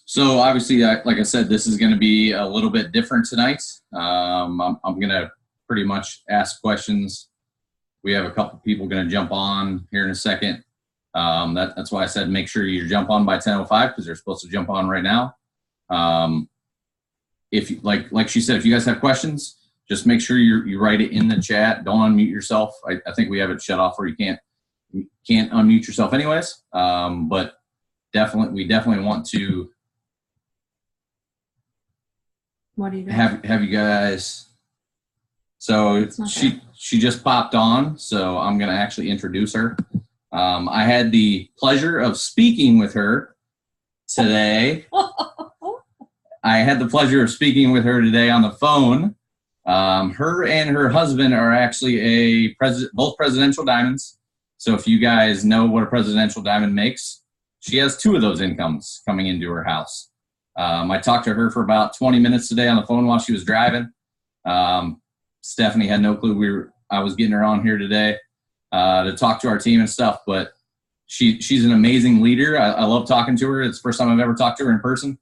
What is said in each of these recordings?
So obviously, like I said, this is going to be a little bit different tonight. I'm going to pretty much ask questions. We have a couple people going to jump on here in a second. That's why I said make sure you jump on by 10:05 because they're supposed to jump on right now. If you, like she said, if you guys have questions, just make sure you write it in the chat. Don't unmute yourself. I think we have it shut off where you can't unmute yourself anyways. But we definitely want to what are you doing? have you guys. So she just popped on, so I'm going to actually introduce her. I had the pleasure of speaking with her today. I had the pleasure of speaking with her today on the phone. Her and her husband are actually both presidential diamonds. So if you guys know what a presidential diamond makes, she has 2 of those incomes coming into her house. I talked to her for about 20 minutes today on the phone while she was driving. Stephanie had no clue I was getting her on here today to talk to our team and stuff, but she's an amazing leader. I love talking to her. It's the first time I've ever talked to her in person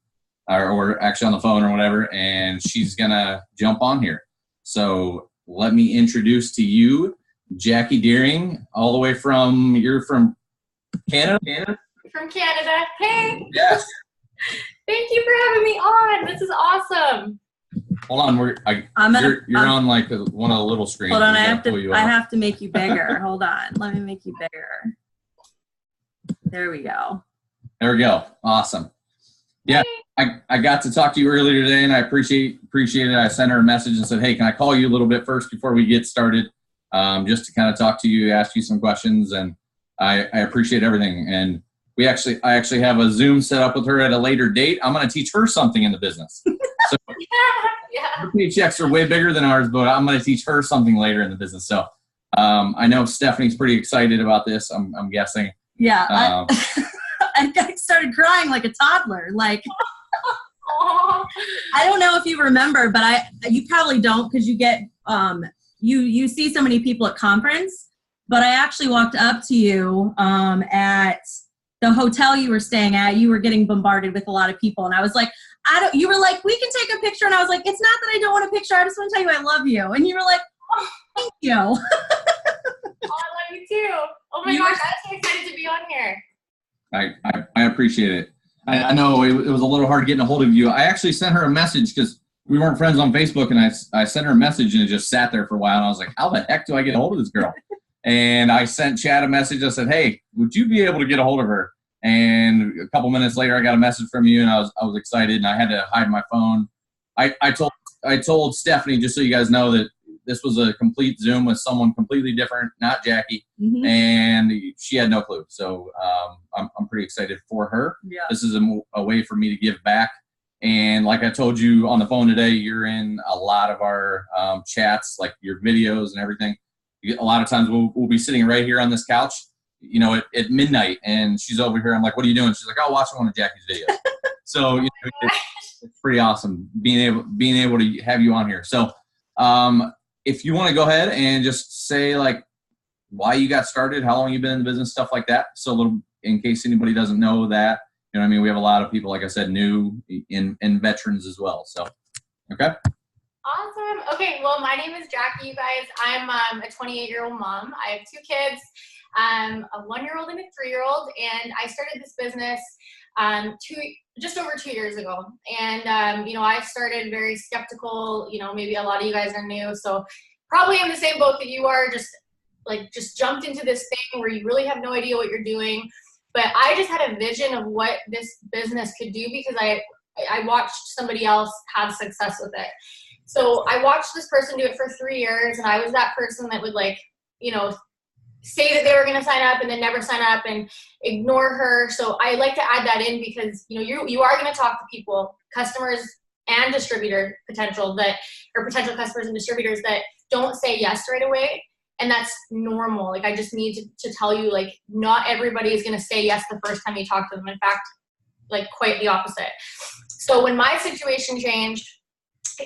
or actually on the phone or whatever, and she's going to jump on here. So let me introduce to you Jacquie Deering, all the way you're from Canada? From Canada. Hey. Yes. Thank you for having me on. This is awesome. Hold on, you're on like one of the little screens. Hold on, I have to make you bigger. Hold on, let me make you bigger. There we go. There we go. Awesome. Yeah, I got to talk to you earlier today, and I appreciate it. I sent her a message and said, "Hey, can I call you a little bit first before we get started, just to kind of talk to you, ask you some questions?" And I appreciate everything. And I actually have a Zoom set up with her at a later date. I'm going to teach her something in the business. So her paychecks are way bigger than ours, but I'm going to teach her something later in the business. So I know Stephanie's pretty excited about this. I'm guessing. Yeah, I started crying like a toddler. Like, I don't know if you remember, but you probably don't because you get you see so many people at conference. But I actually walked up to you at the hotel you were staying at. You were getting bombarded with a lot of people, and I was like, you were like, we can take a picture, and I was like, it's not that I don't want a picture. I just want to tell you I love you, and you were like, oh, thank you. Oh, I love you too. Oh my gosh, I'm so excited to be on here. I appreciate it. I know it was a little hard getting a hold of you. I actually sent her a message because we weren't friends on Facebook, and I sent her a message, and it just sat there for a while, and I was like, how the heck do I get a hold of this girl? And I sent Chad a message. I said, hey, would you be able to get a hold of her? And a couple minutes later, I got a message from you, and I was excited, and I had to hide my phone. I told Stephanie, just so you guys know, that this was a complete Zoom with someone completely different, not Jacquie, and she had no clue. So I'm pretty excited for her. Yeah. This is a way for me to give back. And like I told you on the phone today, you're in a lot of our chats, like your videos and everything. A lot of times we'll be sitting right here on this couch, you know, at midnight, and she's over here. I'm like, what are you doing? She's like, oh, watching one of Jackie's videos. So you know, it's pretty awesome being able to have you on here. So if you want to go ahead and just say like why you got started, how long you've been in the business, stuff like that. So a little, in case anybody doesn't know that, you know what I mean? We have a lot of people, like I said, new and veterans as well. So, okay. Awesome. Okay, well, my name is Jacquie, you guys. I'm a 28-year-old mom. I have 2 kids, a 1-year-old and a 3-year-old, and I started this business just over 2 years ago. And, you know, I started very skeptical. You know, maybe a lot of you guys are new, so probably in the same boat that you are, just jumped into this thing where you really have no idea what you're doing. But I just had a vision of what this business could do because I watched somebody else have success with it. So I watched this person do it for 3 years, and I was that person that would, like, you know, say that they were going to sign up and then never sign up and ignore her. So I like to add that in because, you know, you are going to talk to people, customers and distributor potential customers and distributors that don't say yes right away. And that's normal. Like, I just need to tell you, like, not everybody is going to say yes the first time you talk to them. In fact, like, quite the opposite. So when my situation changed,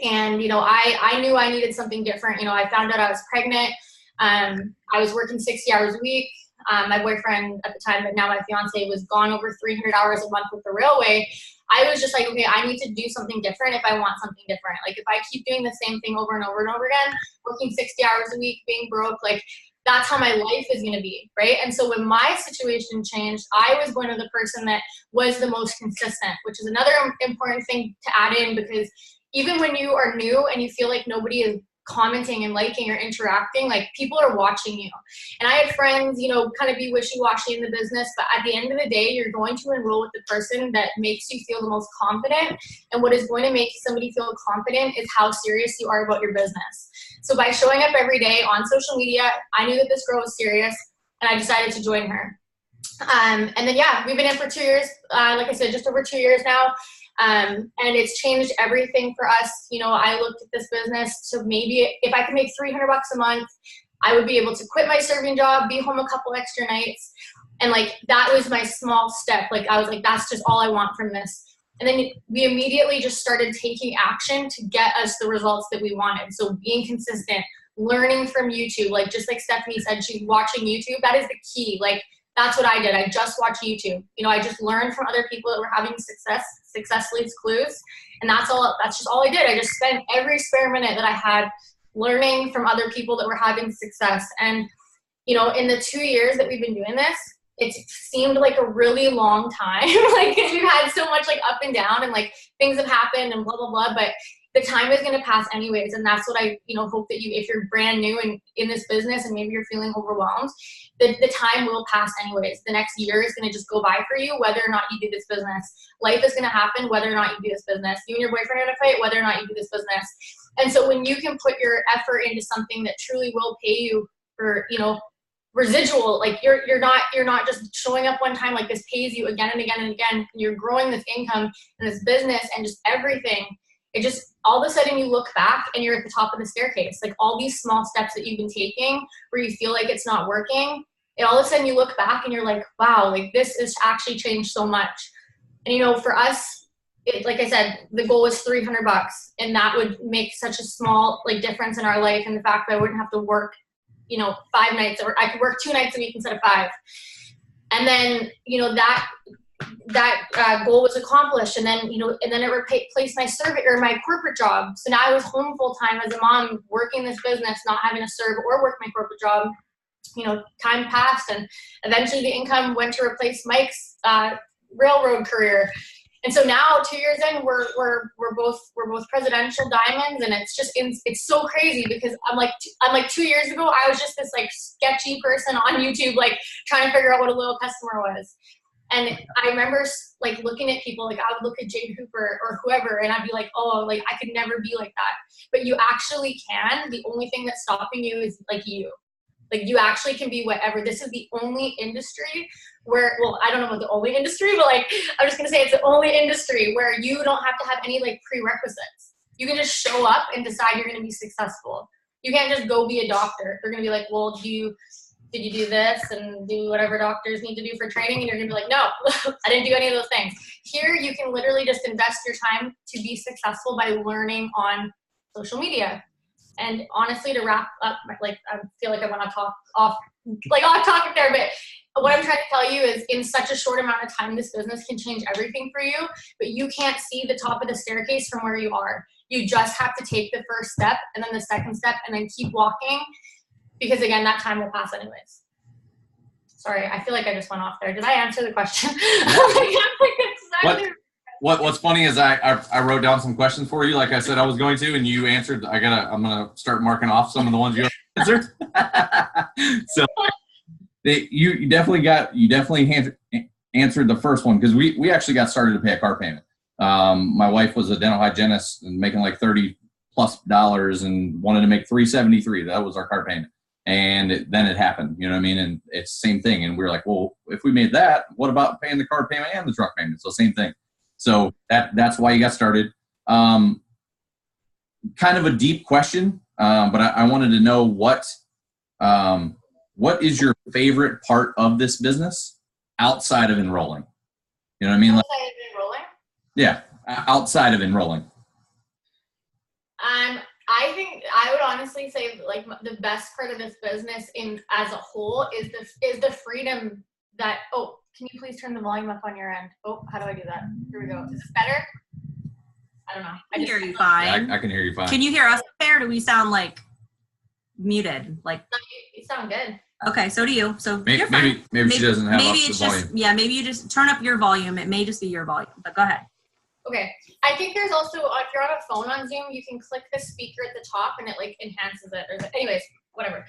and, you know, I knew I needed something different. You know, I found out I was pregnant. I was working 60 hours a week. my boyfriend at the time, but now my fiance, was gone over 300 hours a month with the railway. I was just like, okay, I need to do something different if I want something different. Like if I keep doing the same thing over and over and over again, working 60 hours a week, being broke, like that's how my life is going to be, right? And so when my situation changed, I was one of the person that was the most consistent, which is another important thing to add in, because even when you are new and you feel like nobody is commenting and liking or interacting, like people are watching you. And I had friends, you know, kind of be wishy-washy in the business, but at the end of the day, you're going to enroll with the person that makes you feel the most confident. And what is going to make somebody feel confident is how serious you are about your business. So by showing up every day on social media, I knew that this girl was serious, and I decided to join her. And then, yeah, we've been in for 2 years. Like I said, just over 2 years now. And it's changed everything for us. You know, I looked at this business to maybe if I could make $300 a month, I would be able to quit my serving job, be home a couple extra nights. And like, that was my small step. Like, I was like, that's just all I want from this. And then we immediately just started taking action to get us the results that we wanted. So being consistent, learning from YouTube, like just like Stephanie said, she's watching YouTube. That is the key. Like, that's what I did. I just watched YouTube. You know, I just learned from other people that were having success leads clues. And that's just all I did. I just spent every spare minute that I had learning from other people that were having success. And, you know, in the 2 years that we've been doing this, it seemed like a really long time, like, because we've had so much like up and down and like things have happened and blah, blah, blah. But the time is going to pass anyways. And that's what I, you know, hope that you, if you're brand new and in this business and maybe you're feeling overwhelmed, the time will pass anyways. The next year is going to just go by for you, whether or not you do this business. Life is going to happen, whether or not you do this business. You and your boyfriend are going to fight, whether or not you do this business. And so when you can put your effort into something that truly will pay you for, you know, residual, like you're not just showing up one time, like this pays you again and again and again, and you're growing this income and this business and just everything. It just, all of a sudden you look back and you're at the top of the staircase. Like all these small steps that you've been taking where you feel like it's not working, and all of a sudden you look back and you're like, wow, like this has actually changed so much. And you know, for us, like I said, the goal was $300, and that would make such a small like difference in our life, and the fact that I wouldn't have to work, you know, 5 nights, or I could work 2 nights a week instead of 5. And then, you know, that goal was accomplished. And then, you know, and then it replaced my my corporate job. So now I was home full time as a mom, working this business, not having to serve or work my corporate job. You know, time passed, and eventually the income went to replace Mike's railroad career. And so now 2 years in, we're both presidential diamonds, and it's so crazy because I'm like 2 years ago, I was just this like sketchy person on YouTube, like trying to figure out what a loyal customer was. And I remember like looking at people, like I would look at Jade Hooper or whoever, and I'd be like, oh, like I could never be like that. But you actually can. The only thing that's stopping you is like you. Like you actually can be whatever. This is the only industry where, well, I don't know about the only industry, but like, I'm just going to say it's the only industry where you don't have to have any like prerequisites. You can just show up and decide you're going to be successful. You can't just go be a doctor. They're going to be like, well, did you do this and do whatever doctors need to do for training? And you're going to be like, no, I didn't do any of those things. Here, you can literally just invest your time to be successful by learning on social media. And honestly, to wrap up, like I feel like I want to talk off topic there, but what I'm trying to tell you is in such a short amount of time, this business can change everything for you, but you can't see the top of the staircase from where you are. You just have to take the first step and then the second step and then keep walking, because again, that time will pass anyways. Sorry, I feel like I just went off there. Did I answer the question? What's funny is I wrote down some questions for you, like I said I was going to, and you answered. I'm gonna start marking off some of the ones you answered. So you definitely answered the first one, because we actually got started to pay a car payment. My wife was a dental hygienist and making like $30+ and wanted to make $373. That was our car payment. And then it happened, you know what I mean? And it's the same thing. And we were like, well, if we made that, what about paying the car payment and the truck payment? So same thing. So that's why you got started. Kind of a deep question, but I wanted to know what is your favorite part of this business outside of enrolling? You know what I mean? Outside of enrolling? Yeah, outside of enrolling. I think I would honestly say like the best part of this business as a whole is the freedom that, oh, can you please turn the volume up on your end? Oh, how do I do that? Here we go. Is this better? I don't know. I can hear you fine. I can hear you fine. Can you hear us there? Do we sound like muted? Like you sound good. Okay, so do you. So maybe she doesn't have up the volume. Maybe you just turn up your volume. It may just be your volume, but go ahead. Okay. I think there's also, if you're on a phone on Zoom, you can click the speaker at the top and it like enhances it. Anyways, whatever.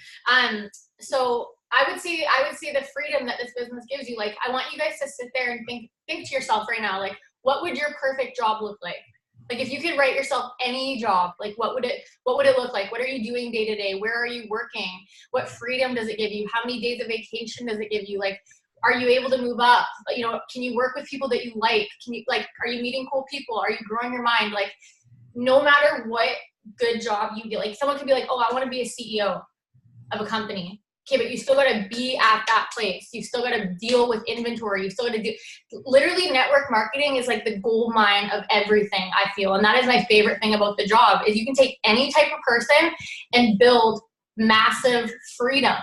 So I would say the freedom that this business gives you, like, I want you guys to sit there and think to yourself right now, like, what would your perfect job look like? Like, if you could write yourself any job, like, what would it look like? What are you doing day to day? Where are you working? What freedom does it give you? How many days of vacation does it give you? Like, are you able to move up? You know, can you work with people that you like? Are you meeting cool people? Are you growing your mind? Like, no matter what good job you get, like, someone could be like, oh, I want to be a CEO of a company. Okay, but you still got to be at that place. You still got to deal with inventory. You still got to do, literally network marketing is like the gold mine of everything, I feel. And that is my favorite thing about the job is you can take any type of person and build massive freedom,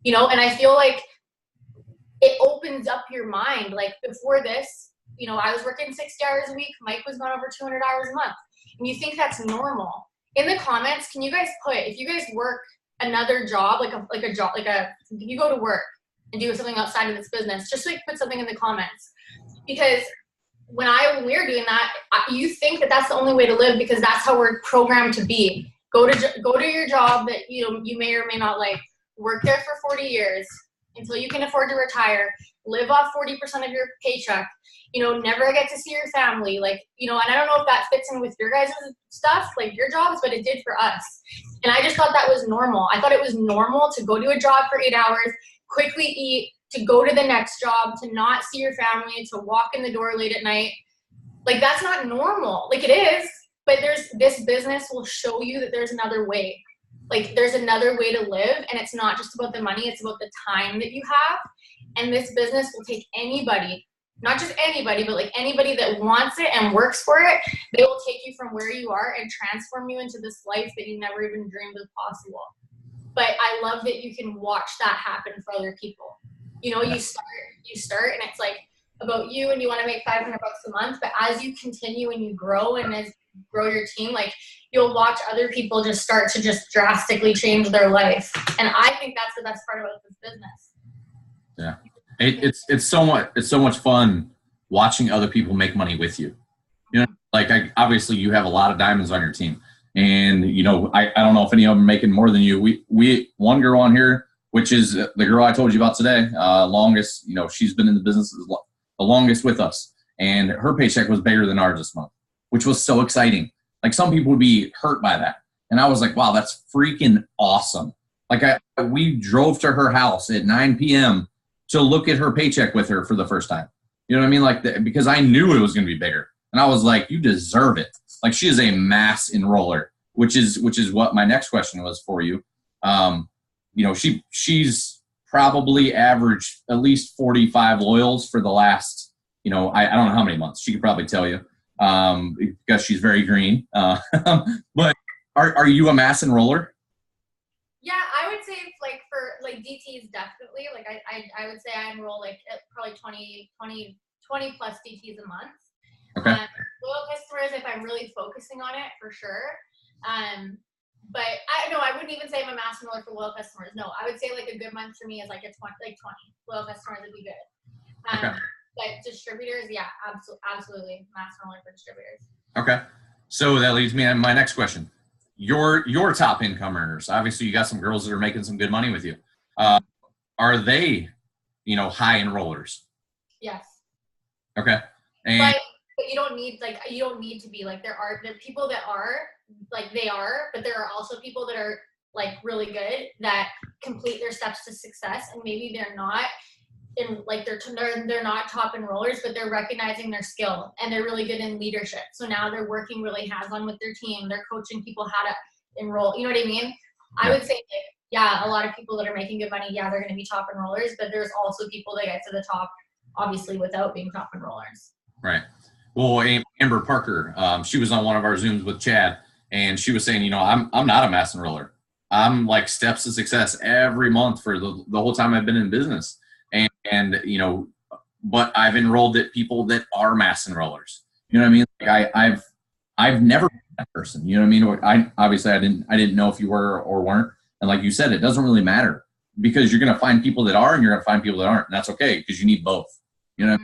you know? And I feel like it opens up your mind. Like before this, you know, I was working 60 hours a week. Mike was going over 200 hours a month. And you think that's normal. In the comments, can you guys put, if you guys work another job, you go to work and do something outside of this business, just like put something in the comments. Because when we were doing that, you think that that's the only way to live because that's how we're programmed to be. Go to your job that you may or may not like, work there for 40 years until you can afford to retire, live off 40% of your paycheck, you know, never get to see your family, like, you know, and I don't know if that fits in with your guys' stuff, like your jobs, but it did for us. And I just thought that was normal. I thought it was normal to go to a job for 8 hours, quickly eat, to go to the next job, to not see your family, to walk in the door late at night. Like, that's not normal. Like, it is, but this business will show you that there's another way. Like, there's another way to live, and it's not just about the money, it's about the time that you have. And this business will take anybody, not just anybody, but like anybody that wants it and works for it, they will take you from where you are and transform you into this life that you never even dreamed was possible. But I love that you can watch that happen for other people. You know, you start and it's like about you and you want to make $500 a month, but as you continue and you grow and as you grow your team, like you'll watch other people just start to just drastically change their life. And I think that's the best part about this business. Yeah. It's so much fun watching other people make money with you. You know, like obviously you have a lot of diamonds on your team, and you know I don't know if any of them are making more than you. We one girl on here, which is the girl I told you about today, longest. You know, she's been in the business the longest with us, and her paycheck was bigger than ours this month, which was so exciting. Like some people would be hurt by that, and I was like, wow, that's freaking awesome. Like we drove to her house at 9 p.m. to look at her paycheck with her for the first time. You know what I mean? Like, because I knew it was going to be bigger. And I was like, you deserve it. Like, she is a mass enroller, which is what my next question was for you. You know, she's probably averaged at least 45 loyals for the last, you know, I don't know how many months. She could probably tell you because she's very green. But are you a mass enroller? Yeah, I would say for DTs definitely. Like I would say I enroll like probably 20 plus DTs a month. Okay. Loyal customers, if I'm really focusing on it, for sure. But I wouldn't even say I'm a mass enroller for loyal customers. No, I would say like a good month for me is like 20 loyal customers would be good. Okay. But distributors, yeah, absolutely mass enroller for distributors. Okay. So that leads me to my next question. Your top income earners, obviously you got some girls that are making some good money with you. Are they, you know, high enrollers? Yes. Okay. And but you don't need to be like, there are people that are like they are, but there are also people that are like really good that complete their steps to success, and maybe they're not in like they're not top enrollers, but they're recognizing their skill and they're really good in leadership. So now they're working really hands-on with their team. They're coaching people how to enroll. You know what I mean? I would say like, yeah, a lot of people that are making good money, yeah, they're going to be top enrollers, but there's also people that get to the top obviously without being top enrollers. Right. Well, Amber Parker, she was on one of our Zooms with Chad, and she was saying, I'm not a mass enroller. I'm like steps to success every month for the whole time I've been in business. And but I've enrolled at people that are mass enrollers. You know what I mean? Like I've never been that person. You know what I mean? I didn't know if you were or weren't. And like you said, it doesn't really matter because you're going to find people that are and you're going to find people that aren't. And that's okay because you need both. You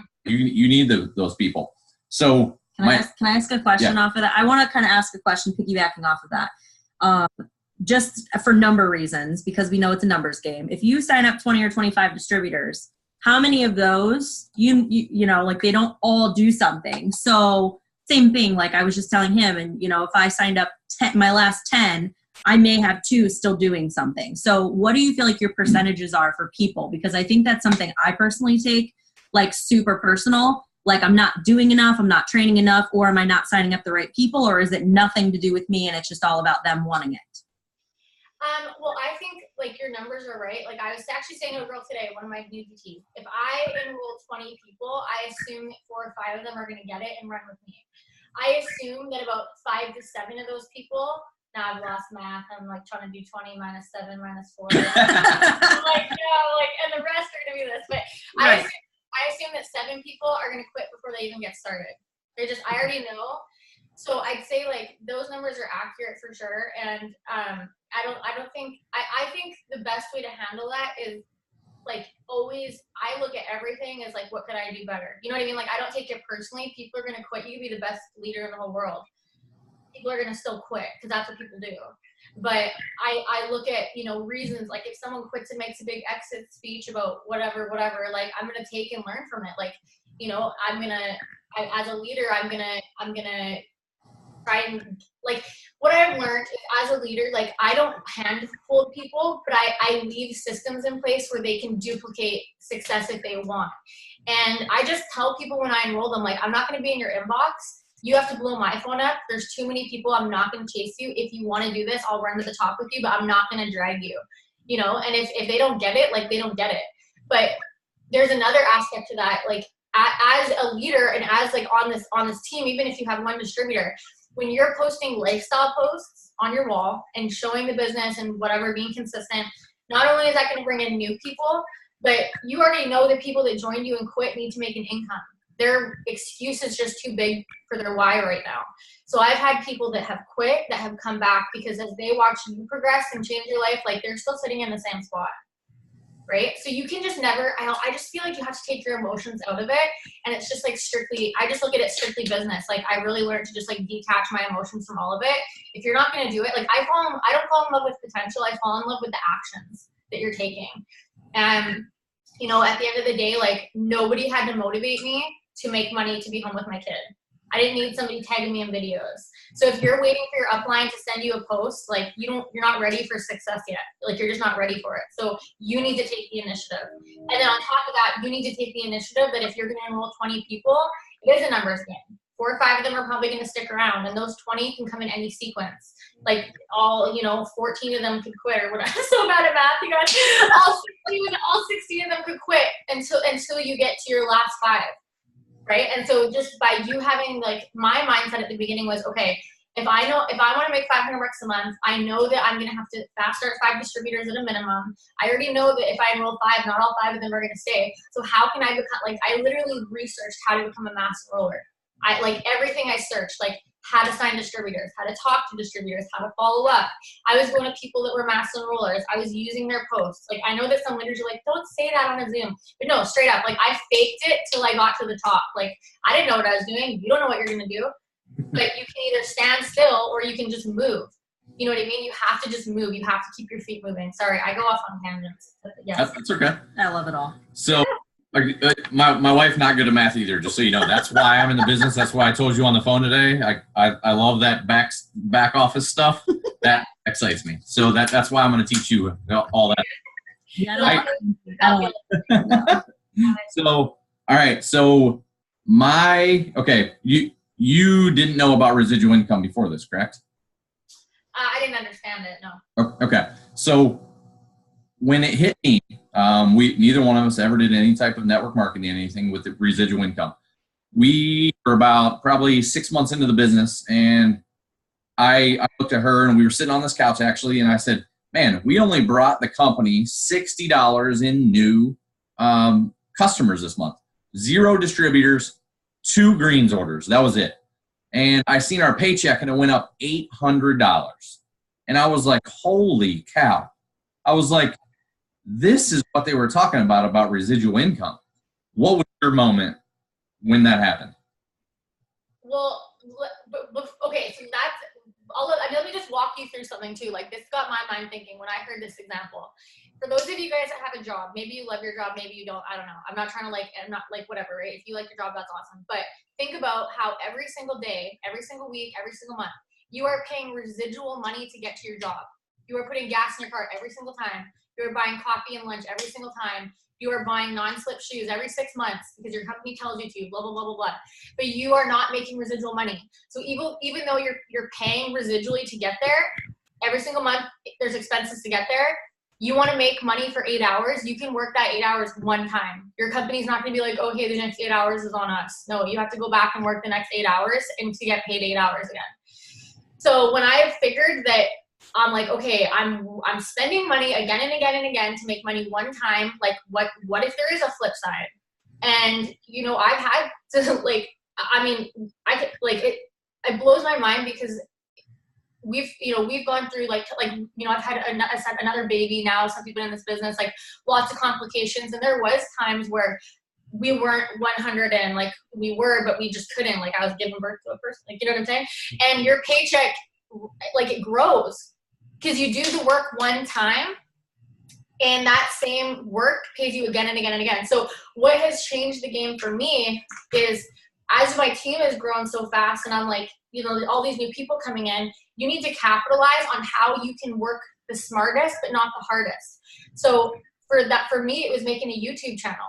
need those people. So can I ask a question off of that? I want to kind of ask a question piggybacking off of that. Just for number reasons, because we know it's a numbers game. If you sign up 20 or 25 distributors, how many of those, like they don't all do something. So same thing, like I was just telling him, and if I signed up my last 10, I may have 2 still doing something. So what do you feel like your percentages are for people? Because I think that's something I personally take like super personal. Like I'm not doing enough, I'm not training enough, or am I not signing up the right people, or is it nothing to do with me and it's just all about them wanting it? Well, I think like your numbers are right. Like I was actually saying to a girl today, one of my new DTs, if I enroll 20 people, I assume 4 or 5 of them are going to get it and run with me. I assume that about 5 to 7 of those people, now I've lost math. I'm like trying to do 20 minus 7 minus 4. I'm like, and the rest are going to be this. But right. I assume that 7 people are going to quit before they even get started. I already know. So I'd say like those numbers are accurate for sure. And I think the best way to handle that is like always, I look at everything as like, what could I do better? You know what I mean? Like I don't take it personally. People are going to quit. You could be the best leader in the whole world. People are going to still quit because that's what people do. But I look at, reasons, like if someone quits and makes a big exit speech about whatever, like I'm going to take and learn from it. Like, as a leader, I'm going to try and like what I've learned is as a leader, like I don't handhold people, but I leave systems in place where they can duplicate success if they want. And I just tell people when I enroll them, like, I'm not going to be in your inbox. You have to blow my phone up. There's too many people. I'm not going to chase you. If you want to do this, I'll run to the top with you, but I'm not going to drag you, and if they don't get it, like they don't get it. But there's another aspect to that, like as a leader and as like on this team, even if you have one distributor, when you're posting lifestyle posts on your wall and showing the business and whatever, being consistent, not only is that going to bring in new people, but you already know the people that joined you and quit need to make an income. Their excuse is just too big for their why right now. So I've had people that have quit that have come back because as they watch you progress and change your life, like they're still sitting in the same spot. Right? So you can just never, I just feel like you have to take your emotions out of it. And it's just like strictly, I just look at it strictly business. Like I really learned to just like detach my emotions from all of it. If you're not going to do it, like I don't fall in love with potential. I fall in love with the actions that you're taking. And, at the end of the day, like nobody had to motivate me to make money to be home with my kid. I didn't need somebody tagging me in videos. So if you're waiting for your upline to send you a post, like you're not ready for success yet. Like you're just not ready for it. So you need to take the initiative. And then on top of that, you need to take the initiative that if you're going to enroll 20 people, it is a numbers game. 4 or 5 of them are probably going to stick around, and those 20 can come in any sequence. Like all, 14 of them could quit or whatever. I'm so bad at math, you guys. All 16 of them could quit until you get to your last 5. Right. And so just by you having like my mindset at the beginning was, okay, if I want to make $500 a month, I know that I'm going to have to fast start 5 distributors at a minimum. I already know that if I enroll 5, not all 5 of them are going to stay. So how can I become, like, I literally researched how to become a mass enroller. I like everything I searched, like how to sign distributors, how to talk to distributors, how to follow up. I was going to people that were mass enrollers. I was using their posts. Like I know that some leaders are like, don't say that on a Zoom. But no, straight up, like I faked it till I got to the top. Like I didn't know what I was doing. You don't know what you're going to do. But you can either stand still or you can just move. You know what I mean? You have to just move. You have to keep your feet moving. Sorry, I go off on tangents. Yes. That's okay. I love it all. So my wife not good at math either, just so you know. That's why I'm in the business. That's why I told you on the phone today. I love that back office stuff. That excites me. So that's why I'm going to teach you all that. Yeah, So all right. So you didn't know about residual income before this, correct? I didn't understand it. No. Okay. So when it hit me, neither one of us ever did any type of network marketing, anything with the residual income. We were about probably 6 months into the business, and I looked at her and we were sitting on this couch actually, and I said, man, we only brought the company $60 in new customers this month. 0 distributors, 2 greens orders. That was it. And I seen our paycheck and it went up $800. And I was like, holy cow. I was like, this is what they were talking about residual income. What was your moment when that happened? Well, okay, so let me just walk you through something too. Like, this got my mind thinking when I heard this example. For those of you guys that have a job, maybe you love your job, maybe you don't, I don't know. I'm not whatever, right? If you like your job, that's awesome. But think about how every single day, every single week, every single month, you are paying residual money to get to your job. You are putting gas in your car every single time. You are buying coffee and lunch every single time. You are buying non-slip shoes every 6 months because your company tells you to, blah, blah, blah, blah, blah. But you are not making residual money. So even though you're paying residually to get there, every single month there's expenses to get there. You want to make money for 8 hours, you can work that 8 hours one time. Your company's not going to be like, okay, the next 8 hours is on us. No, you have to go back and work the next 8 hours and to get paid 8 hours again. So when I figured that, I'm like, okay, I'm spending money again and again and again to make money one time. Like, what if there is a flip side? And, you know, I've had to, like, I mean, it blows my mind because we've gone through I've had another baby now since we've been in this business, like lots of complications. And there was times where we weren't 100 and like we were, but we just couldn't, like I was giving birth to a person, like, you know what I'm saying? And your paycheck, like, it grows because you do the work one time and that same work pays you again and again and again. So what has changed the game for me is as my team has grown so fast and I'm like, you know, all these new people coming in, you need to capitalize on how you can work the smartest, but not the hardest. So for me, it was making a YouTube channel.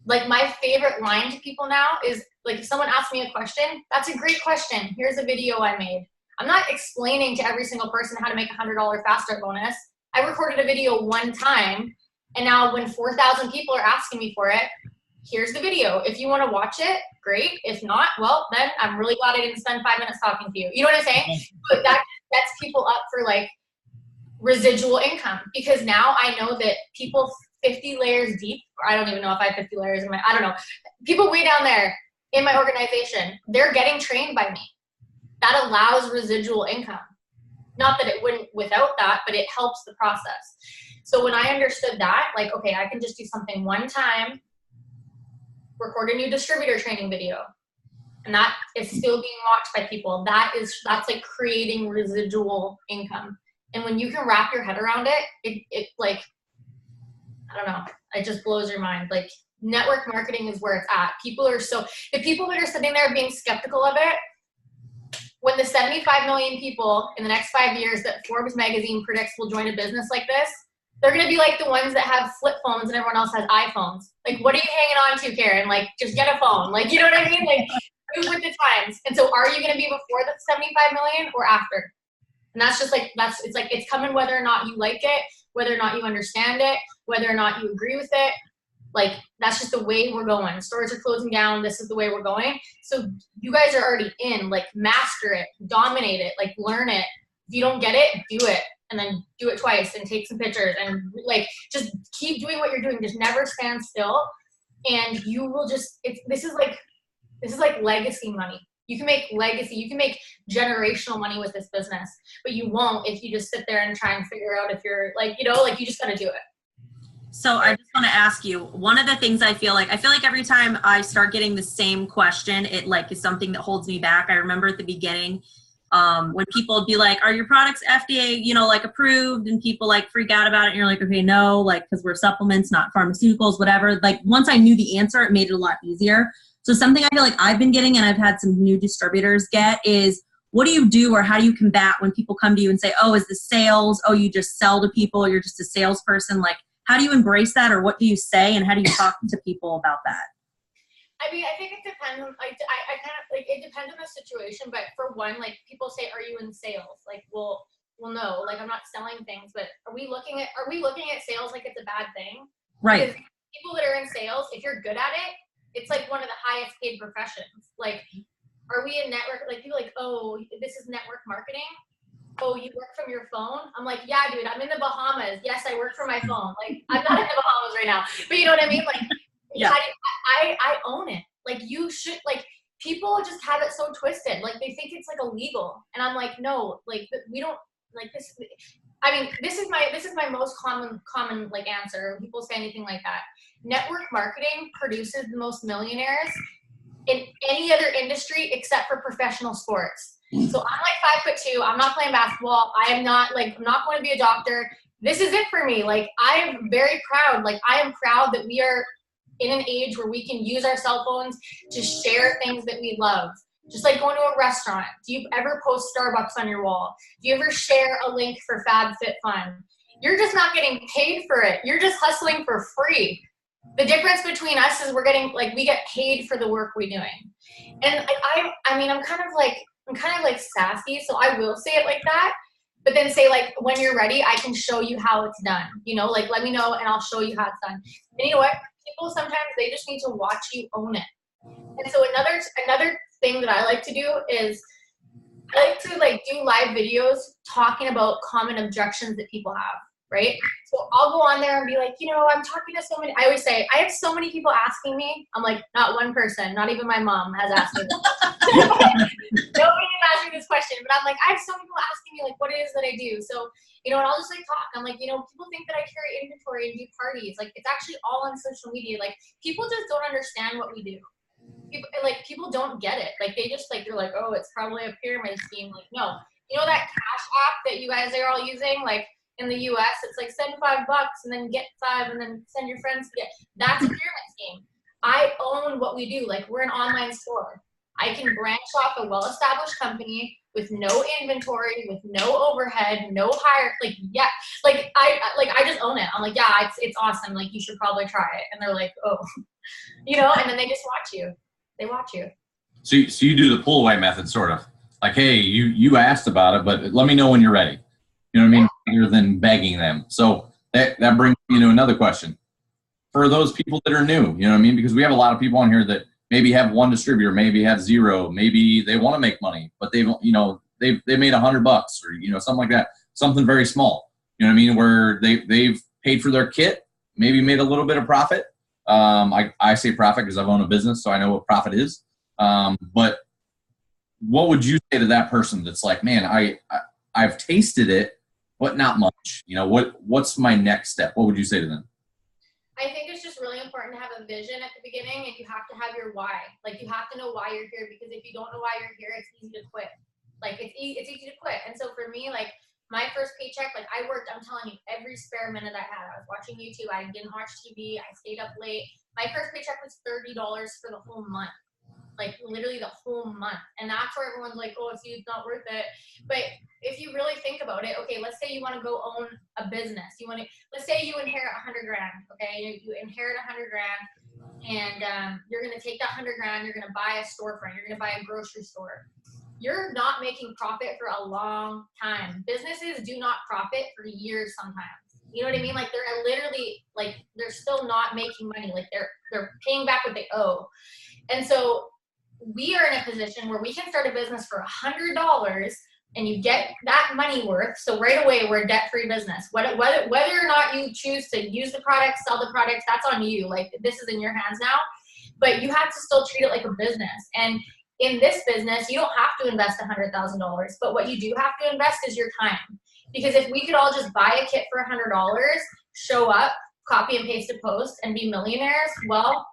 Like, my favorite line to people now is like, if someone asks me a question, that's a great question. Here's a video I made. I'm not explaining to every single person how to make a $100 fast start bonus. I recorded a video one time, and now when 4,000 people are asking me for it, here's the video. If you want to watch it, great. If not, well, then I'm really glad I didn't spend 5 minutes talking to you. You know what I'm saying? But that sets people up for like residual income, because now I know that people 50 layers deep, or I don't even know if I have 50 layers in my, I don't know. People way down there in my organization, they're getting trained by me. That allows residual income. Not that it wouldn't without that, but it helps the process. So when I understood that, like, okay, I can just do something one time, record a new distributor training video, and that is still being watched by people. That's like creating residual income. And when you can wrap your head around it like, I don't know, it just blows your mind. Like, network marketing is where it's at. The people that are sitting there being skeptical of it, when the 75 million people in the next 5 years that Forbes magazine predicts will join a business like this, they're going to be like the ones that have flip phones and everyone else has iPhones. Like, what are you hanging on to, Karen? Like, just get a phone. Like, you know what I mean? Like, move with the times. And so are you going to be before the 75 million or after? And that's just like, it's coming whether or not you like it, whether or not you understand it, whether or not you agree with it. Like, that's just the way we're going. Stores are closing down. This is the way we're going. So you guys are already in. Like, master it, dominate it, like, learn it. If you don't get it, do it. And then do it twice and take some pictures and like, just keep doing what you're doing. Just never stand still. And you will just, this is like legacy money. You can make legacy, you can make generational money with this business, but you won't if you just sit there and try and figure out if you're like, you know, like, you just got to do it. So I just want to ask you, one of the things I feel like every time I start getting the same question, it like is something that holds me back. I remember at the beginning, when people would be like, are your products FDA, you know, like approved, and people like freak out about it. And you're like, okay, no, like, cause we're supplements, not pharmaceuticals, whatever. Like, once I knew the answer, it made it a lot easier. So something I feel like I've been getting, and I've had some new distributors get, is what do you do, or how do you combat when people come to you and say, oh, is this sales? Oh, you just sell to people. You're just a salesperson. Like, how do you embrace that, or what do you say, and how do you talk to people about that? I mean, I think it depends on, like, I kind of, like, it depends on the situation, but for one, like, people say, are you in sales? Like, well, no, like, I'm not selling things, but are we looking at sales like it's a bad thing? Right. Because people that are in sales, if you're good at it, it's like one of the highest paid professions. Like, are we a network? Like people like, oh, this is network marketing. Oh, you work from your phone? I'm like, yeah, dude, I'm in the Bahamas. Yes, I work from my phone. Like, I'm not in the Bahamas right now, but you know what I mean? Like, yeah. I own it. Like, you should, like, people just have it so twisted. Like, they think it's like illegal. And I'm like, no, like, we don't, like, this, I mean, this is my most common like answer when people say anything like that. Network marketing produces the most millionaires in any other industry except for professional sports. So I'm like 5'2". I'm not playing basketball. I'm not going to be a doctor. This is it for me. Like, I am very proud. Like, I am proud that we are in an age where we can use our cell phones to share things that we love. Just like going to a restaurant. Do you ever post Starbucks on your wall? Do you ever share a link for FabFitFun? You're just not getting paid for it. You're just hustling for free. The difference between us is we get paid for the work we're doing. And I mean, I'm kind of like sassy, so I will say it like that, but then say, like, when you're ready, I can show you how it's done. You know, like, let me know and I'll show you how it's done. And you know what? People sometimes, they just need to watch you own it. And so another thing that I like to do is I like to, like, do live videos talking about common objections that people have, right? So I'll go on there and be like, you know, I'm talking to so many, I always say, I have so many people asking me. I'm like, not one person, not even my mom has asked me this. Nobody has asked me this question, but I'm like, I have so many people asking me, like, what it is that I do. So, you know, and I'll just, like, talk. I'm like, you know, people think that I carry inventory and do parties. Like, it's actually all on social media. Like, people just don't understand what we do. People don't get it. Like, they just, like, they're like, oh, it's probably a pyramid scheme. Like, no. You know that Cash App that you guys are all using? Like, in the US, it's like send $5 and then get 5 and then send your friends to get. That's a pyramid scheme. I own what we do. Like, we're an online store. I can branch off a well-established company with no inventory, with no overhead, no hire. Like, yeah, I just own it. I'm like, yeah, it's awesome. Like, you should probably try it. And they're like, oh, you know, and then they just watch you. They watch you. So you do the pull away method, sort of like, hey, you asked about it, but let me know when you're ready. You know what I mean? Rather than begging them. So that brings me to another question. For those people that are new, you know what I mean? Because we have a lot of people on here that maybe have one distributor, maybe have 0, maybe they want to make money, but they've made $100 or, you know, something like that, something very small. You know what I mean? Where they've paid for their kit, maybe made a little bit of profit. I say profit because I've owned a business, so I know what profit is. But what would you say to that person that's like, man, I've tasted it, but not much. You know, what's my next step? What would you say to them? I think it's just really important to have a vision at the beginning, and you have to have your why. Like, you have to know why you're here, because if you don't know why you're here, it's easy to quit. Like, it's easy to quit. And so for me, like, my first paycheck, like, I worked, I'm telling you, every spare minute I had. I was watching YouTube. I didn't watch TV. I stayed up late. My first paycheck was $30 for the whole month. Like, literally the whole month. And that's where everyone's like, oh, it's not worth it. But if you really think about it, okay, let's say you want to go own a business. Let's say you inherit $100,000, okay? You inherit $100,000, and you're going to take that $100,000, you're going to buy a storefront, you're going to buy a grocery store. You're not making profit for a long time. Businesses do not profit for years sometimes. You know what I mean? Like, they're literally, like, they're still not making money. Like, they're paying back what they owe. And so we are in a position where we can start a business for $100 and you get that money worth. So right away, we're a debt-free business. Whether or not you choose to use the product, sell the product, that's on you. Like, this is in your hands now, but you have to still treat it like a business. And in this business, you don't have to invest $100,000, but what you do have to invest is your time. Because if we could all just buy a kit for $100, show up, copy and paste a post, and be millionaires, well,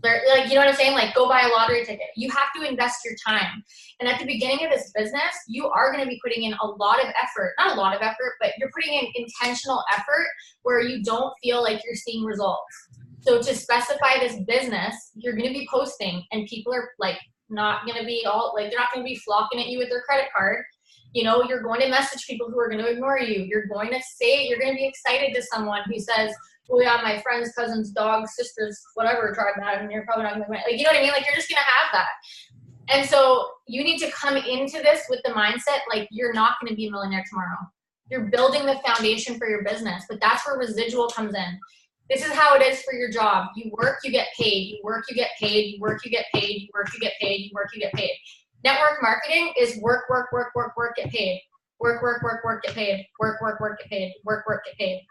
they're like, you know what I'm saying? Like, go buy a lottery ticket. You have to invest your time. And at the beginning of this business, you are going to be putting in a lot of effort. Not a lot of effort, but you're putting in intentional effort where you don't feel like you're seeing results. So to specify this business, you're going to be posting, and people are, like, not going to be all, like, they're not going to be flocking at you with their credit card. You know, you're going to message people who are going to ignore you. You're going to be excited to someone who says, oh yeah, my friend's cousin's dog, sister's, whatever, tried that, and you're probably not going to, like, you know what I mean? Like, you're just going to have that. And so you need to come into this with the mindset, like, you're not going to be a millionaire tomorrow. You're building the foundation for your business, but that's where residual comes in. This is how it is for your job. You work, you get paid. You work, you get paid. You work, you get paid. You work, you get paid. You work, you get paid. Network marketing is work, get paid. Work, get paid. Work, get paid. Work, get paid.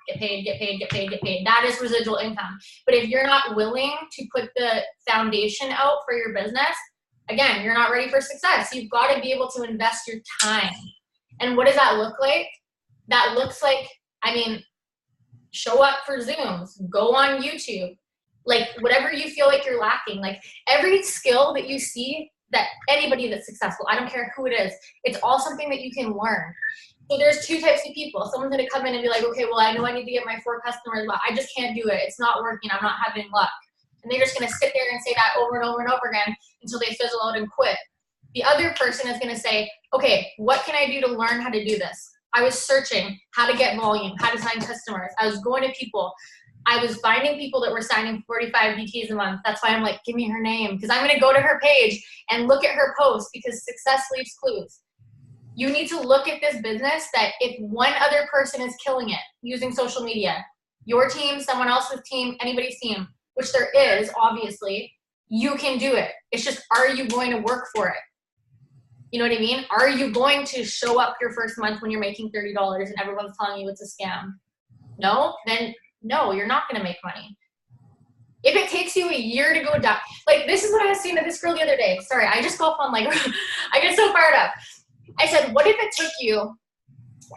Get paid, get paid, get paid, get paid. That is residual income. But if you're not willing to put the foundation out for your business, again, you're not ready for success. You've got to be able to invest your time. And what does that look like? That looks like, show up for Zooms, go on YouTube, like whatever you feel like you're lacking. Like every skill that you see that anybody that's successful, I don't care who it is, it's all something that you can learn. So there's two types of people. Someone's going to come in and be like, okay, well, I know I need to get my 4 customers, but I just can't do it. It's not working. I'm not having luck. And they're just going to sit there and say that over and over and over again until they fizzle out and quit. The other person is going to say, okay, what can I do to learn how to do this? I was searching how to get volume, how to sign customers. I was going to people. I was finding people that were signing 45 BTs a month. That's why I'm like, give me her name, because I'm going to go to her page and look at her post, because success leaves clues. You need to look at this business that if one other person is killing it using social media, your team, someone else's team, anybody's team, which there is, obviously, you can do it. It's just, are you going to work for it? You know what I mean? Are you going to show up your first month when you're making $30 and everyone's telling you it's a scam? No? Then no, you're not going to make money. If it takes you a year to go down, like this is what I was saying to this girl the other day. Sorry, I just go off on like, I get so fired up. I said, what if it took you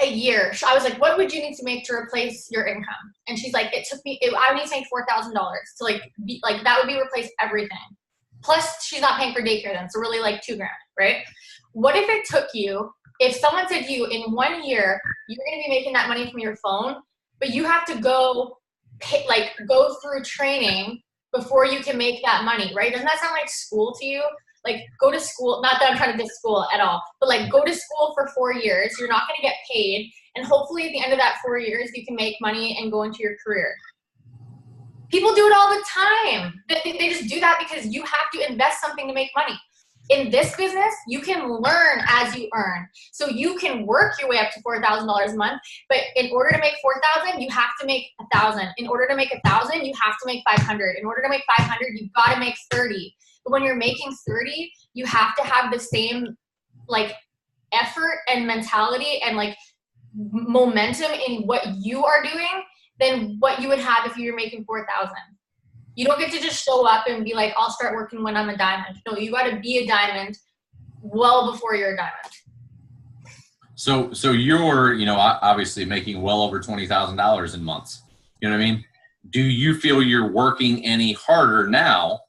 a year? I was like, what would you need to make to replace your income? And she's like, I would need to make $4,000 to like that would be replace everything. Plus she's not paying for daycare then. So really like $2,000, right? What if it took you, if someone said to you in 1 year, you're going to be making that money from your phone, but you have to go through training before you can make that money, right? Doesn't that sound like school to you? Like go to school, not that I'm trying to diss school at all, but like go to school for 4 years. You're not going to get paid. And hopefully at the end of that 4 years, you can make money and go into your career. People do it all the time. They just do that because you have to invest something to make money. In this business, you can learn as you earn. So you can work your way up to $4,000 a month, but in order to make 4,000, you have to make 1,000. In order to make 1,000, you have to make 500. In order to make 500, you've got to make 30. But when you're making 30, you have to have the same like effort and mentality and like momentum in what you are doing than what you would have if you were making 4,000. You don't get to just show up and be like, I'll start working when I'm a diamond. No, you got to be a diamond well before you're a diamond. So you're, obviously making well over $20,000 in months. You know what I mean? Do you feel you're working any harder now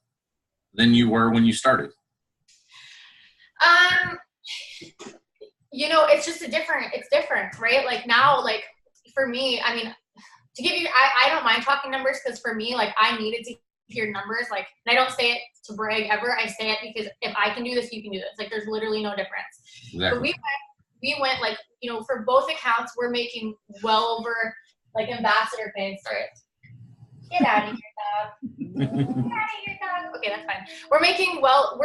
than you were when you started? It's just it's different, right? Like now, like for me, to give you, I don't mind talking numbers because for me, like I needed to hear numbers. Like, and I don't say it to brag ever. I say it because if I can do this, you can do this. Like, there's literally no difference. Exactly. But we went like, for both accounts, we're making well over like ambassador pay. Sorry. Get out of here, dog. Get out of here, dog. Okay, that's fine. We're making well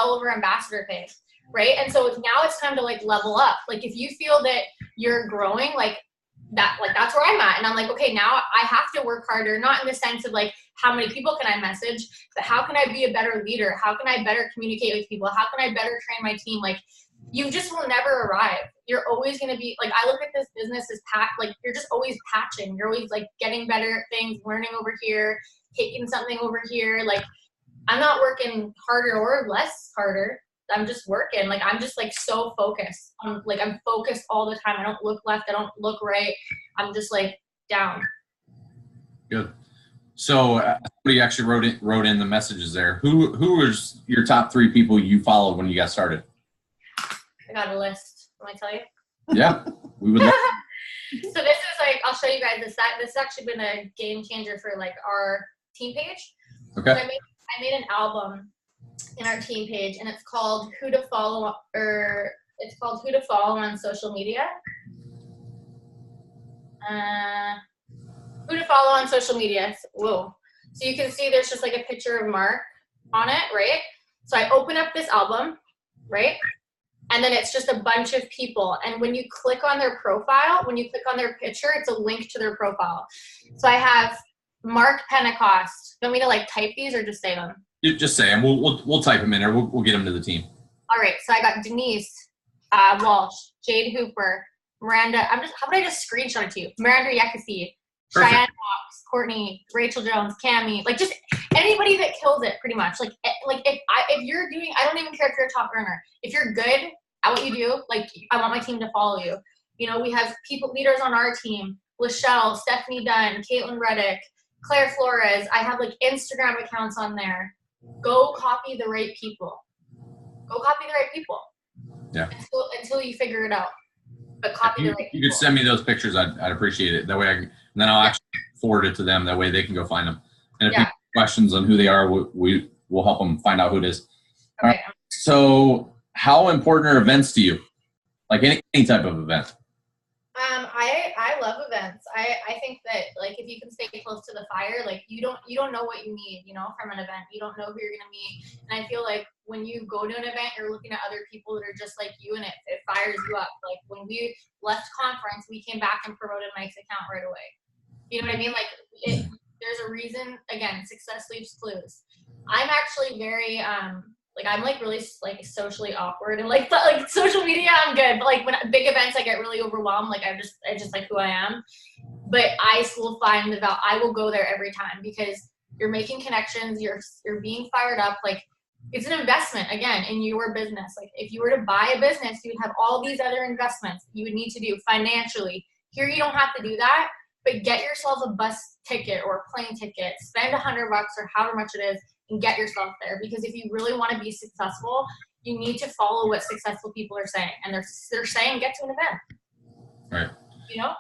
over ambassador pay, right? And so now it's time to like level up. Like, if you feel that you're growing, that's where I'm at. And I'm like, okay, now I have to work harder, not in the sense of like, how many people can I message, but how can I be a better leader? How can I better communicate with people? How can I better train my team? Like, you just will never arrive. You're always going to be like, I look at this business as you're just always patching. You're always like getting better at things, learning over here, taking something over here. Like, I'm not working harder or less harder. I'm just working. Like, I'm just like so focused. I'm focused all the time. I don't look left. I don't look right. I'm just like down. Good. So somebody actually wrote in the messages there. Who was your top 3 people you followed when you got started? I got a list. Want me to tell you? Yeah, we would love. So this is like, I'll show you guys this. This has actually been a game changer for like our team page. Okay. So I made an album in our team page, and it's called Who to Follow on Social Media. Who to follow on social media. Whoa. So you can see there's just like a picture of Mark on it, right? So I open up this album, right? And then it's just a bunch of people. And when you click on their profile, when you click on their picture, it's a link to their profile. So I have Mark Pentecost. Do you want me to like type these or just say them? You just say them. We'll type them in there. We'll get them to the team. All right. So I got Denise Walsh, Jade Hooper, Miranda. How would I just screenshot it to you? Miranda Jacquie, Cheyenne Fox, Courtney, Rachel Jones, Cammie, like just anybody that kills it pretty much. Like if you're doing, I don't even care if you're a top earner. If you're good at what you do, like I want my team to follow you. You know, we have leaders on our team, Lachelle, Stephanie Dunn, Caitlin Reddick, Claire Flores. I have like Instagram accounts on there. Go copy the right people. Go copy the right people. Yeah. Until you figure it out. But copy the right people. You could send me those pictures. I'd appreciate it. That way and then I'll actually forward it to them. That way they can go find them. And if you have questions on who they are, we will help them find out who it is. Okay. All right. So how important are events to you? Like any type of event? I love events. I think that like if you can stay close to the fire, like you don't know what you need, you know, from an event. You don't know who you're gonna meet. And I feel like when you go to an event, you're looking at other people that are just like you, and it fires you up. Like when we left conference, we came back and promoted Mike's account right away. You know what I mean? Like there's a reason. Again, success leaves clues. I'm actually very like I'm like really like socially awkward and like social media I'm good, but like when big events I get really overwhelmed. Like I just like who I am, but I will find that I will go there every time because you're making connections, you're being fired up. Like it's an investment again in your business. Like if you were to buy a business, you would have all these other investments you would need to do financially. Here you don't have to do that, but get yourself a bus ticket or a plane ticket, spend $100 or however much it is, and get yourself there. Because if you really want to be successful, you need to follow what successful people are saying. And they're saying get to an event. Right. You know?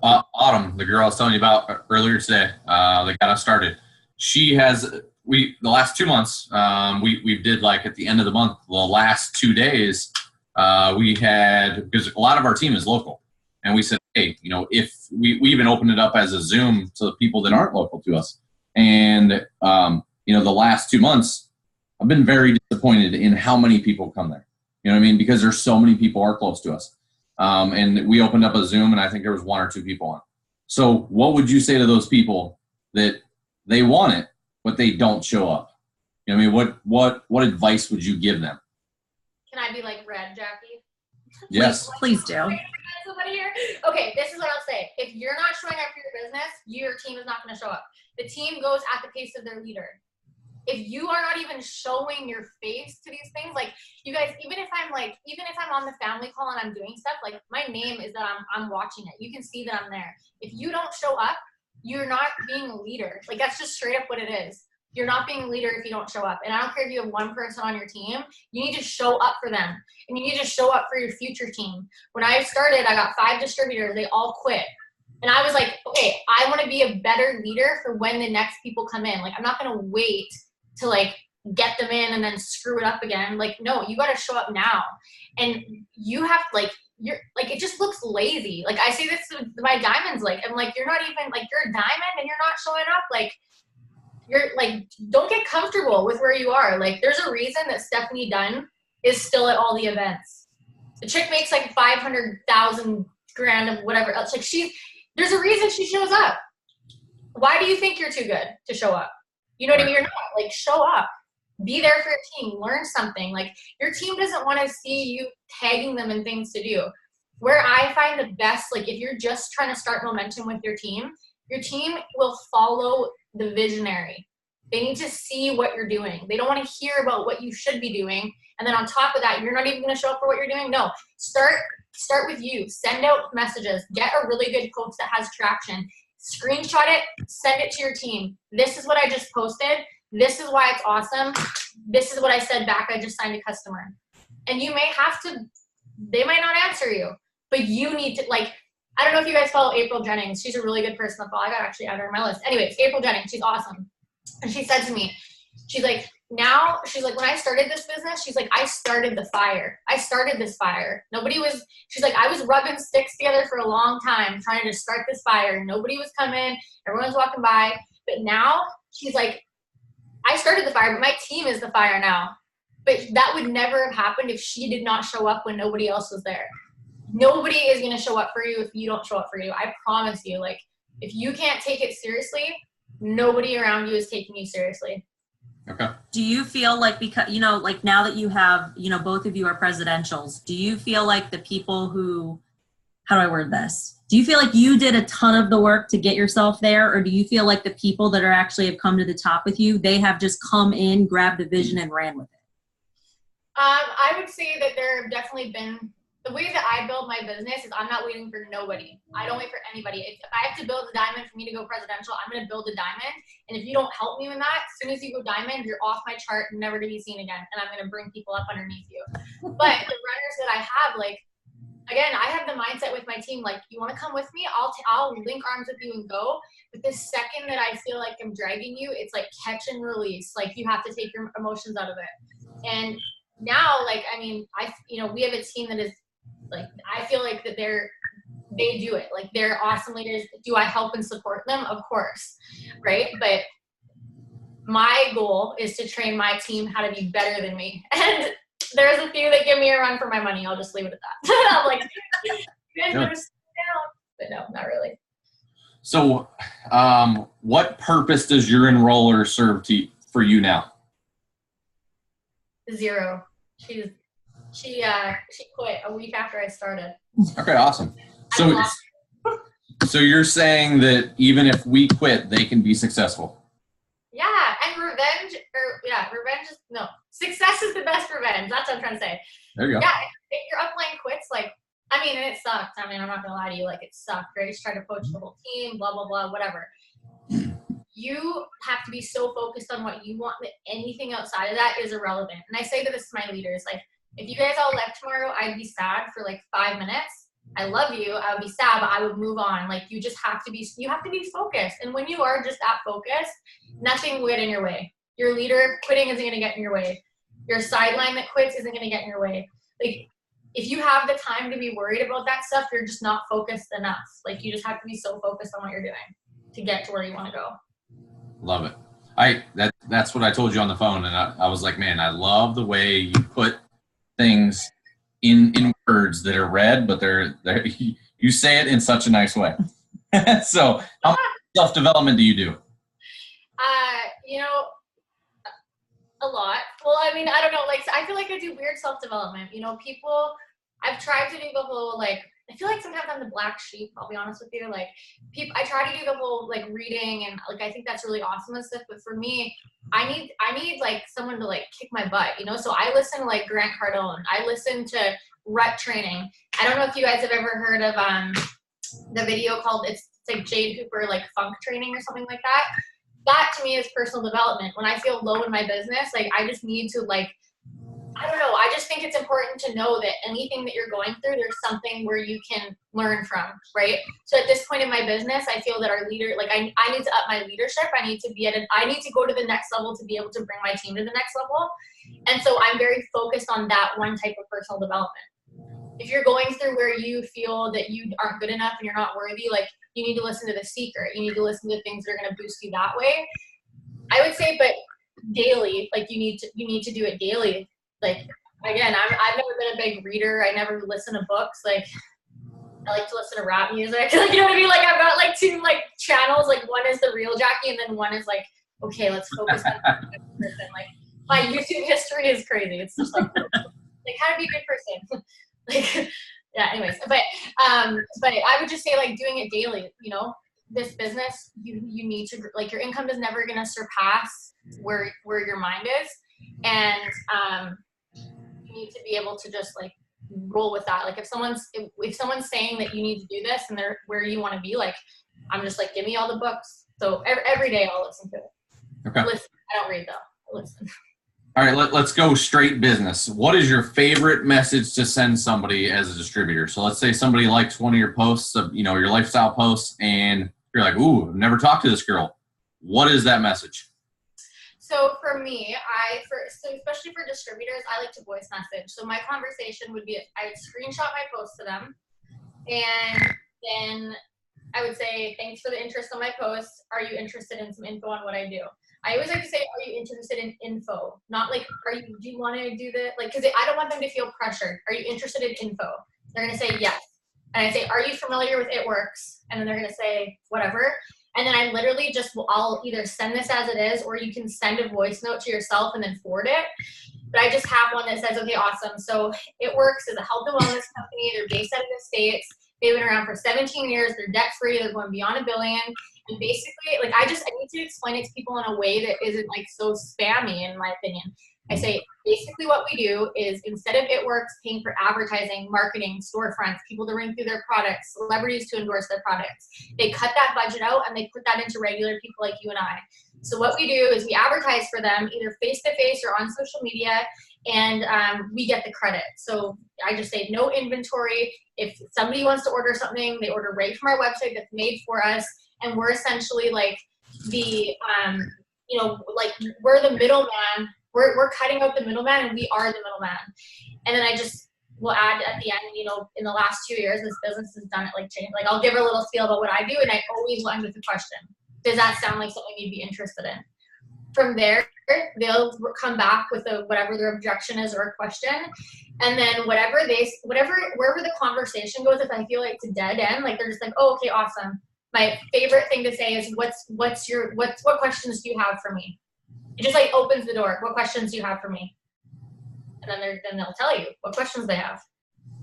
Well, Autumn, the girl I was telling you about earlier today, that got us started. She has, the last 2 months, we did like at the end of the month, the last 2 days, we had, because a lot of our team is local. And we said, hey, you know, if we even opened it up as a Zoom to the people that aren't local to us. And, you know, the last 2 months, I've been very disappointed in how many people come there. You know what I mean? Because there's so many people are close to us. And we opened up a Zoom, and I think there was 1 or 2 people on. So what would you say to those people that they want it, but they don't show up? You know what I mean? What advice would you give them? Can I be like red, Jackie? Yes. Please do. Somebody here? Okay, this is what I'll say. If you're not showing up for your business, your team is not going to show up. The team goes at the pace of their leader. If you are not even showing your face to these things, like you guys, even if I'm on the family call and I'm doing stuff, like my name is that I'm watching it. You can see that I'm there. If you don't show up, you're not being a leader. Like that's just straight up what it is. You're not being a leader if you don't show up. And I don't care if you have 1 person on your team, you need to show up for them. And you need to show up for your future team. When I started, I got 5 distributors. They all quit. And I was like, okay, I want to be a better leader for when the next people come in. Like, I'm not going to wait to like get them in and then screw it up again. Like, no, you got to show up now. And you have like, you're like, it just looks lazy. Like I say this to my diamonds, like, I'm like, you're not even like, you're a diamond and you're not showing up. Like, you're like, don't get comfortable with where you are. Like, there's a reason that Stephanie Dunn is still at all the events. The chick makes like 500,000 grand of whatever else. Like there's a reason she shows up. Why do you think you're too good to show up? You know what I mean? You're not. Like, show up. Be there for your team. Learn something. Like, your team doesn't want to see you tagging them in things to do. Where I find the best, like, if you're just trying to start momentum with your team will follow the visionary. They need to see what you're doing. They don't want to hear about what you should be doing. And then on top of that, you're not even going to show up for what you're doing. No, start with you. Send out messages. Get a really good post that has traction. Screenshot it. Send it to your team. This is what I just posted. This is why it's awesome. This is what I said back. I just signed a customer. And you may have to, they might not answer you, but you need to, like, I don't know if you guys follow April Jennings. She's a really good person to follow. I got actually add her on my list. Anyways, April Jennings, she's awesome. And she said to me, she's like, when I started this business, she's like, I started the fire. I started this fire. She's like, I was rubbing sticks together for a long time trying to start this fire. Nobody was coming. Everyone's walking by. But now she's like, I started the fire, but my team is the fire now. But that would never have happened if she did not show up when nobody else was there. Nobody is going to show up for you if you don't show up for you. I promise you. Like, if you can't take it seriously, nobody around you is taking you seriously. Okay. Do you feel like, because, you know, like now that you have, you know, both of you are presidentials, do you feel like the people who, how do I word this? Do you feel like you did a ton of the work to get yourself there? Or do you feel like the people that are actually have come to the top with you, they have just come in, grabbed the vision and ran with it? I would say that there have definitely been, the way that I build my business is I'm not waiting for nobody. I don't wait for anybody. If I have to build a diamond for me to go presidential, I'm going to build a diamond. And if you don't help me with that, as soon as you go diamond, you're off my chart, never to be seen again. And I'm going to bring people up underneath you. But the runners that I have, like, again, I have the mindset with my team, like, you want to come with me? I'll link arms with you and go. But the second that I feel like I'm dragging you, it's like catch and release. Like, you have to take your emotions out of it. And now, like, I mean, we have a team that is, like, I feel like that they do it. Like, they're awesome leaders. Do I help and support them? Of course, right? But my goal is to train my team how to be better than me. And there's a few that give me a run for my money. I'll just leave it at that. I'm like, you guys better sit down. But no, not really. So, what purpose does your enroller serve for you now? 0. She quit a week after I started. Okay, awesome. So you're saying that even if we quit, they can be successful? Yeah, and revenge is, no, success is the best revenge. That's what I'm trying to say. There you go. Yeah, if your upline quits, like, I mean, and it sucked. I mean, I'm not going to lie to you, like, it sucked, right? Just trying to coach the whole team, blah, blah, blah, whatever. You have to be so focused on what you want that anything outside of that is irrelevant. And I say to this to my leaders, like, if you guys all left tomorrow, I'd be sad for like 5 minutes. I love you. I would be sad, but I would move on. Like, you have to be focused. And when you are just that focused, nothing will get in your way. Your leader quitting isn't going to get in your way. Your sideline that quits isn't going to get in your way. Like, if you have the time to be worried about that stuff, you're just not focused enough. Like, you just have to be so focused on what you're doing to get to where you want to go. Love it. That's what I told you on the phone. And I was like, man, I love the way you put things in words that are read, but they're you say it in such a nice way. So how much self-development do you do? A lot. Well, I mean, I don't know, like, I feel like I do weird self-development. I've tried to do the whole, like, I feel like sometimes I'm the black sheep, I'll be honest with you. Like, I try to do the whole, like, reading, and, like, I think that's really awesome and stuff, but for me, I need like someone to, like, kick my butt, so I listen to, like, Grant Cardone. I listen to rut training. I don't know if you guys have ever heard of the video called, it's like Jade Hooper, like, funk training or something like that. That to me is personal development. When I feel low in my business, like, I just need to, like, I don't know. I just think it's important to know that anything that you're going through, there's something where you can learn from, right? So at this point in my business, I feel that our leader, like, I need to up my leadership. I need to go to the next level to be able to bring my team to the next level. And so I'm very focused on that one type of personal development. If you're going through where you feel that you aren't good enough and you're not worthy, like, you need to listen to The Secret. You need to listen to things that are going to boost you that way. I would say, but daily, like, you need to do it daily. Like, again, I've never been a big reader. I never listen to books. Like, I like to listen to rap music. Like, you know what I mean? Like, I've got, like, 2, like, channels. Like, one is the real Jacquie, and then one is, like, okay, let's focus on the person. Like, my YouTube history is crazy. It's just, like how to be a good person. Like, yeah, anyways. But I would just say, like, doing it daily, this business, you need to, like, your income is never going to surpass where your mind is. And you need to be able to just, like, roll with that. Like, if someone's saying that you need to do this and they're where you want to be, like, I'm just like, give me all the books. So every day I'll listen to it. Okay. Listen, I don't read though. I listen. All right, let's go straight business. What is your favorite message to send somebody as a distributor? So let's say somebody likes one of your posts, your lifestyle posts, and you're like, ooh, I've never talked to this girl. What is that message? So for me, especially for distributors, I like to voice message. So my conversation would be, I would screenshot my post to them, and then I would say, thanks for the interest on my post. Are you interested in some info on what I do? I always like to say, are you interested in info? Not like, do you want to do that? Like, because I don't want them to feel pressured. Are you interested in info? They're going to say yes. And I say, are you familiar with It Works? And then they're going to say whatever. And then I literally I'll either send this as it is, or you can send a voice note to yourself and then forward it. But I just have one that says, okay, awesome. So It Works is a health and wellness company. They're based out of the States. They've been around for 17 years. They're debt free. They're going beyond $1 billion. And basically, like, I need to explain it to people in a way that isn't like so spammy, in my opinion. I say, basically what we do is, instead of It Works paying for advertising, marketing, storefronts, people to ring through their products, celebrities to endorse their products, they cut that budget out and they put that into regular people like you and I. So what we do is we advertise for them either face-to-face or on social media, and we get the credit. So I just say no inventory. If somebody wants to order something, they order right from our website that's made for us, and we're essentially like the, like we're the middleman. We're cutting out the middleman, and we are the middleman. And then I just will add at the end, in the last 2 years, this business has done it like change. Like, I'll give her a little spiel about what I do, and I always will end with a question. Does that sound like something you'd be interested in? From there, they'll come back with whatever their objection is or a question. And then wherever the conversation goes, if I feel like it's a dead end, like they're just like, oh, okay, awesome. My favorite thing to say is, what questions do you have for me? It just like opens the door. What questions do you have for me? And then they'll tell you what questions they have.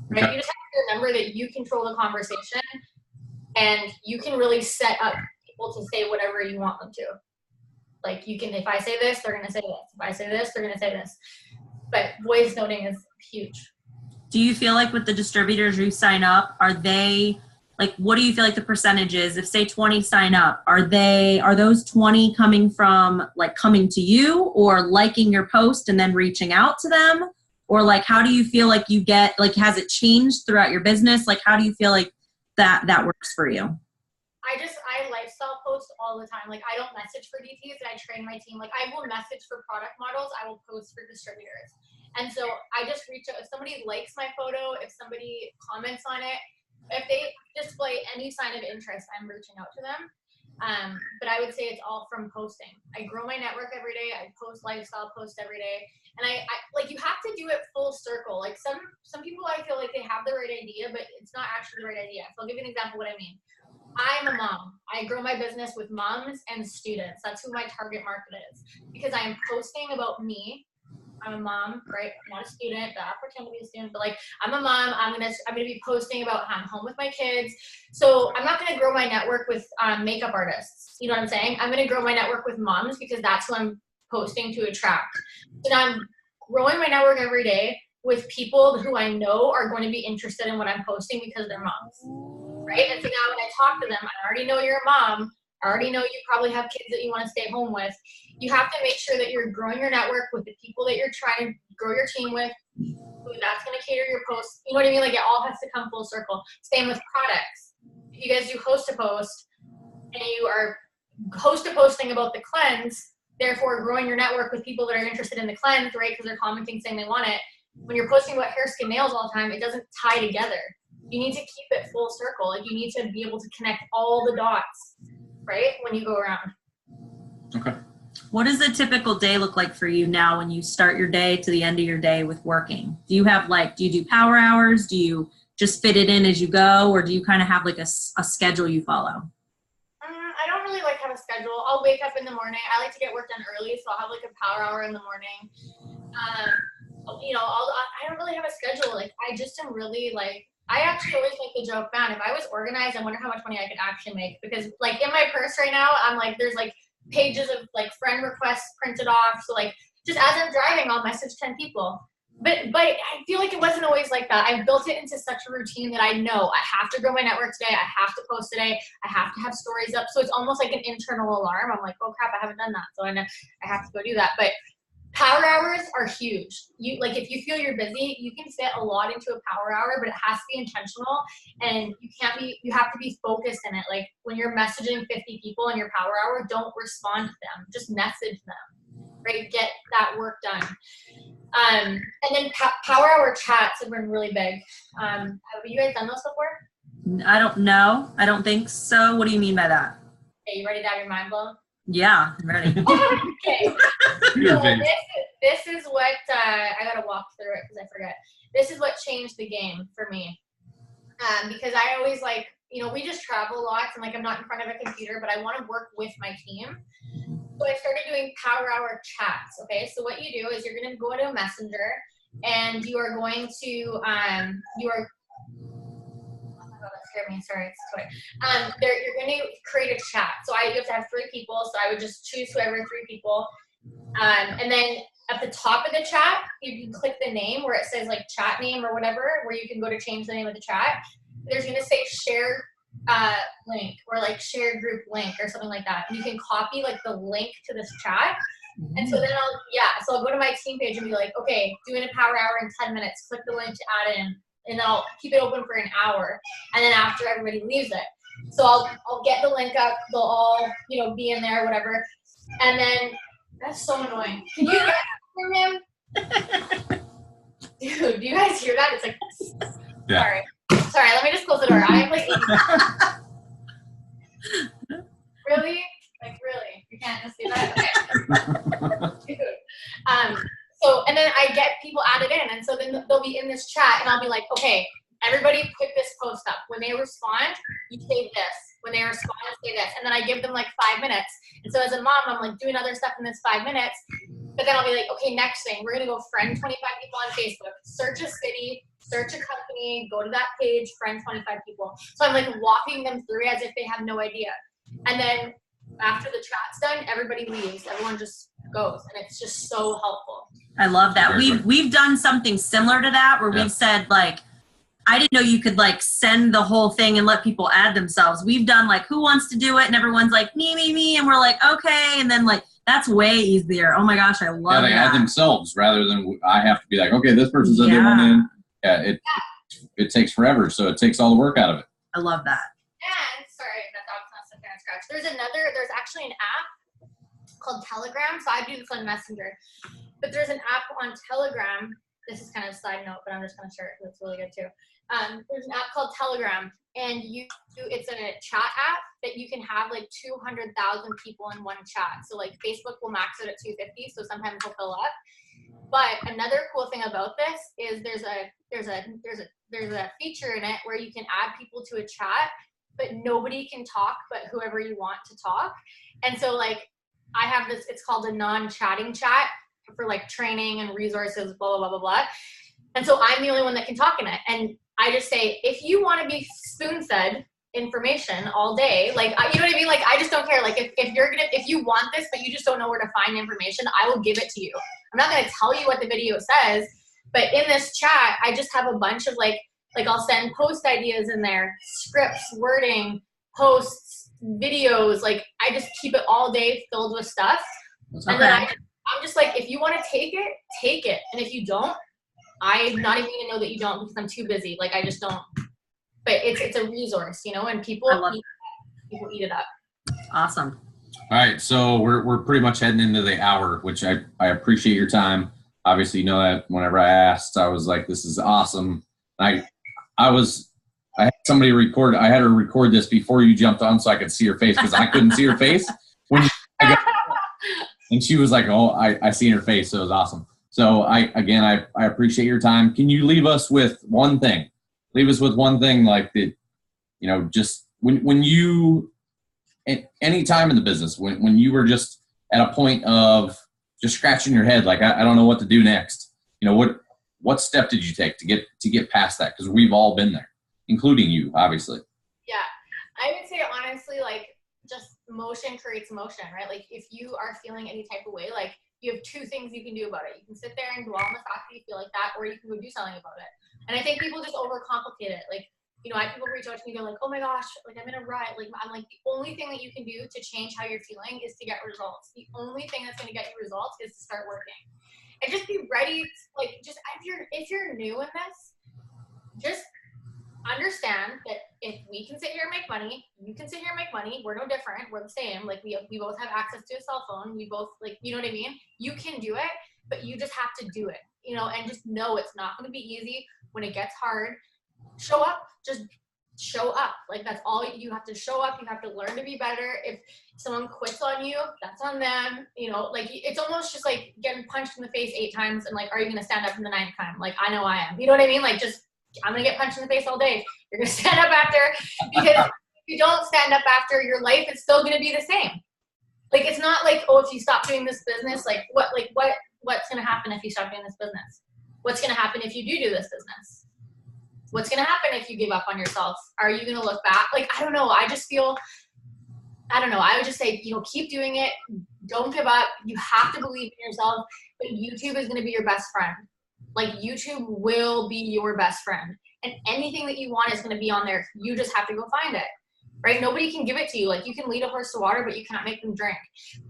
Right? Okay. You just have to remember that you control the conversation, and you can really set up people to say whatever you want them to. Like, you can, if I say this, they're going to say this. If I say this, they're going to say this. But voice noting is huge. Do you feel like with the distributors you sign up, are they, like, what do you feel like the percentage is? If say 20 sign up, are those 20 coming from like coming to you, or liking your post and then reaching out to them? Or like, how do you feel like you get, like, has it changed throughout your business? Like, how do you feel like that works for you? I lifestyle post all the time. Like, I don't message for DTs, and I train my team. Like, I will message for product models. I will post for distributors. And so I just reach out. If somebody likes my photo, if somebody comments on it, if they display any sign of interest, I'm reaching out to them. But I would say it's all from posting. I grow my network every day. I post lifestyle posts every day. And I like, you have to do it full circle. Like, some people, I feel like they have the right idea, but it's not actually the right idea. So I'll give you an example of what I mean. I'm a mom. I grow my business with moms and students. That's who my target market is, because I am posting about me. I'm a mom, right? I'm not a student, but I pretend to be a student, but like, I'm a mom. I'm gonna be posting about how I'm home with my kids. So I'm not gonna grow my network with makeup artists. You know what I'm saying? I'm gonna grow my network with moms, because that's who I'm posting to attract. So now I'm growing my network every day with people who I know are going to be interested in what I'm posting because they're moms. Right? And so now when I talk to them, I already know you're a mom. I already know you probably have kids that you want to stay home with. You have to make sure that you're growing your network with the people that you're trying to grow your team with. That's going to cater your posts. You know what I mean? Like, it all has to come full circle. Same with products. If you guys do host to post, and you are host to posting about the cleanse, therefore growing your network with people that are interested in the cleanse, right? Because they're commenting saying they want it. When you're posting about hair, skin, nails all the time, it doesn't tie together. You need to keep it full circle. Like, you need to be able to connect all the dots, right? When you go around. Okay. What does a typical day look like for you now when you start your day to the end of your day with working? Do you do power hours? Do you just fit it in as you go? Or do you kind of have like a schedule you follow? I don't really like have a schedule. I'll wake up in the morning. I like to get work done early, so I'll have like a power hour in the morning. I don't really have a schedule. Like, I just am really like, I actually always make the joke, man, if I was organized, I wonder how much money I could actually make. Because like, in my purse right now, I'm like, there's like pages of like friend requests printed off. So like, just as I'm driving, I'll message 10 people. But I feel like it wasn't always like that. I've built it into such a routine that I know I have to grow my network today. I have to post today. I have to have stories up. So it's almost like an internal alarm. I'm like, oh crap, I haven't done that. So I know I have to go do that. But power hours are huge. If you feel you're busy, you can fit a lot into a power hour, but it has to be intentional, and you have to be focused in it. Like, when you're messaging 50 people in your power hour, don't respond to them. Just message them, right? Get that work done. And then power hour chats have been really big. Have you guys done those before? I don't know. I don't think so. What do you mean by that? Okay, you ready to have your mind blown? Yeah, I'm ready. Okay. So this is what, I gotta walk through it because I forget. This is what changed the game for me. Because I always like, we just travel a lot, and like I'm not in front of a computer, but I want to work with my team. So I started doing power hour chats. Okay, so what you do is you're going to go to a messenger, and you are going to oh my god, that scared me. Sorry, it's toy. You're going to create a chat. So you have to have 3 people. So I would just choose whoever 3 people, and then at the top of the chat, you can click the name where it says like chat name or whatever, where you can go to change the name of the chat. There's going to say share link or like share group link or something like that. And you can copy like the link to this chat. And so then I'll go to my team page and be like, okay, doing a power hour in 10 minutes, click the link to add in, and then I'll keep it open for an hour. And then after everybody leaves it. So I'll get the link up, they'll all, be in there, whatever. And then that's so annoying. Can you guys hear him? Dude, do you guys hear that? It's like, yeah. Sorry, let me just close the door. I have like Really? Like, really? You can't just do that? Okay. Dude. So, and then I get people added in, and so then they'll be in this chat, and I'll be like, okay, everybody put this post up. When they respond, you say this. When they respond, say this. And then I give them like 5 minutes. And so as a mom, I'm like doing other stuff in this 5 minutes. But then I'll be like, okay, next thing, we're going to go friend 25 people on Facebook, search a city, search a company, go to that page, friend 25 people. So I'm like walking them through as if they have no idea. And then after the chat's done, everybody leaves. Everyone just goes. And it's just so helpful. I love that. We've done something similar to that where we've said like, I didn't know you could like send the whole thing and let people add themselves. We've done like, who wants to do it? And everyone's like, me. And we're like, okay. And then like, that's way easier. Oh my gosh, I love that. They add themselves rather than I have to be like, okay, this person said they want in. Yeah, it takes forever. So it takes all the work out of it. I love that. And sorry, that dog's not sitting there on scratch. There's actually an app called Telegram. So I do this on Messenger. But there's an app on Telegram. This is kind of a side note, but I'm just going to share it because it's really good too. There's an app called Telegram, and it's a chat app that you can have like 200,000 people in one chat. So like Facebook will max it at 250, so sometimes it'll fill up. But another cool thing about this is there's a feature in it where you can add people to a chat, but nobody can talk but whoever you want to talk. And so like I have this, it's called a non-chatting chat for like training and resources, blah, blah, blah, blah, blah. And so I'm the only one that can talk in it. And I just say, if you want to be spoon-fed information all day, like, you know what I mean? Like, I just don't care. Like, if you want this, but you just don't know where to find information, I will give it to you. I'm not going to tell you what the video says, but in this chat, I just have a bunch of like I'll send post ideas in there, scripts, wording, posts, videos. Like, I just keep it all day filled with stuff. Okay. And then I'm just like, if you want to take it, take it. And if you don't, I'm not even gonna know that you don't because I'm too busy. Like, I just don't. But it's a resource, and people eat it up. Awesome. All right, so we're pretty much heading into the hour, which I appreciate your time. Obviously, you know that whenever I asked, I was like, this is awesome. I had somebody record. I had her record this before you jumped on so I could see her face because I couldn't see her face when I got. And she was like, oh, I see her face. So it was awesome. So I appreciate your time. Can you leave us with one thing? Leave us with one thing like that, just when you, at any time in the business, when you were just at a point of just scratching your head, like, I don't know what to do next. What step did you take to get past that? Because we've all been there, including you, obviously. Yeah, I would say honestly, like, just motion creates motion, right? Like, if you are feeling any type of way, like, you have 2 things you can do about it. You can sit there and dwell on the fact that you feel like that, or you can go do something about it. And I think people just overcomplicate it. Like, I have people reach out to me, they're like, oh my gosh, like, I'm in a rut. Like, I'm like, the only thing that you can do to change how you're feeling is to get results. The only thing that's going to get you results is to start working. And just be ready, like, just if you're new in this, just understand that if we can sit here and make money, you can sit here and make money. We're no different. We're the same. Like, we both have access to a cell phone. We both, like, you know what I mean? You can do it, but you just have to do it, and just know it's not going to be easy. When it gets hard, show up. Just show up. Like, that's all you have to show up. You have to learn to be better. If someone quits on you, that's on them. Like, it's almost just like getting punched in the face 8 times and like, are you going to stand up in the 9th time? Like, I know I am. You know what I mean? Like, just I'm going to get punched in the face all day. You're going to stand up after, because if you don't stand up after, your life is still going to be the same. Like, it's not like, oh, if you stop doing this business, what's going to happen if you stop doing this business? What's going to happen if you do this business? What's going to happen if you give up on yourself? Are you going to look back? Like, I don't know. I just feel, I don't know. I would just say, keep doing it. Don't give up. You have to believe in yourself. But YouTube is going to be your best friend. Like, YouTube will be your best friend. And anything that you want is going to be on there. You just have to go find it. Right? Nobody can give it to you. Like, you can lead a horse to water, but you cannot make them drink.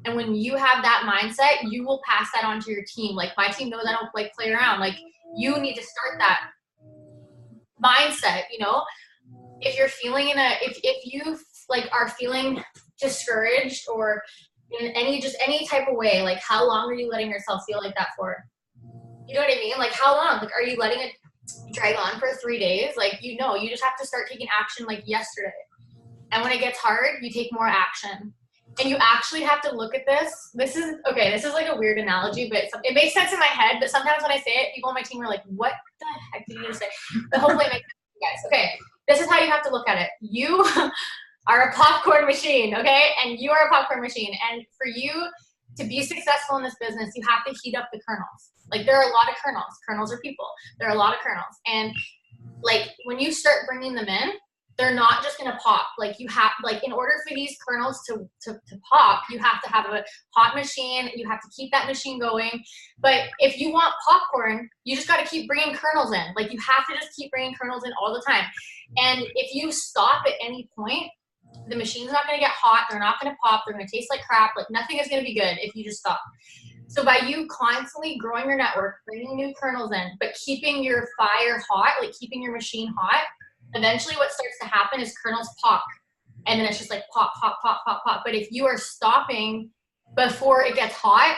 And when you have that mindset, you will pass that on to your team. Like, my team knows I don't like play around. Like, you need to start that mindset. If you're feeling if you like are feeling discouraged or in any type of way, like, how long are you letting yourself feel like that for? You know what I mean? Like, how long? Like, are you letting it drag on for 3 days? Like, you just have to start taking action like yesterday. And when it gets hard, you take more action. And you actually have to look at this. This is like a weird analogy, but it makes sense in my head. But sometimes when I say it, people on my team are like, what the heck did you just say? But hopefully it makes sense to you guys. Okay, this is how you have to look at it. You are a popcorn machine, okay? And you are a popcorn machine. And for you to be successful in this business, you have to heat up the kernels. Like, there are a lot of kernels. Kernels are people. There are a lot of kernels. And, like, when you start bringing them in, they're not just going to pop. Like, you have, like, in order for these kernels to pop, you have to have a hot machine. You have to keep that machine going. But if you want popcorn, you just got to keep bringing kernels in. Like, you have to just keep bringing kernels in all the time. And if you stop at any point, the machine's not going to get hot. They're not going to pop. They're going to taste like crap. Like, nothing is going to be good if you just stop. So by you constantly growing your network, bringing new kernels in, but keeping your fire hot, like keeping your machine hot, eventually what starts to happen is kernels pop. And then it's just like pop, pop, pop, pop, pop. But if you are stopping before it gets hot,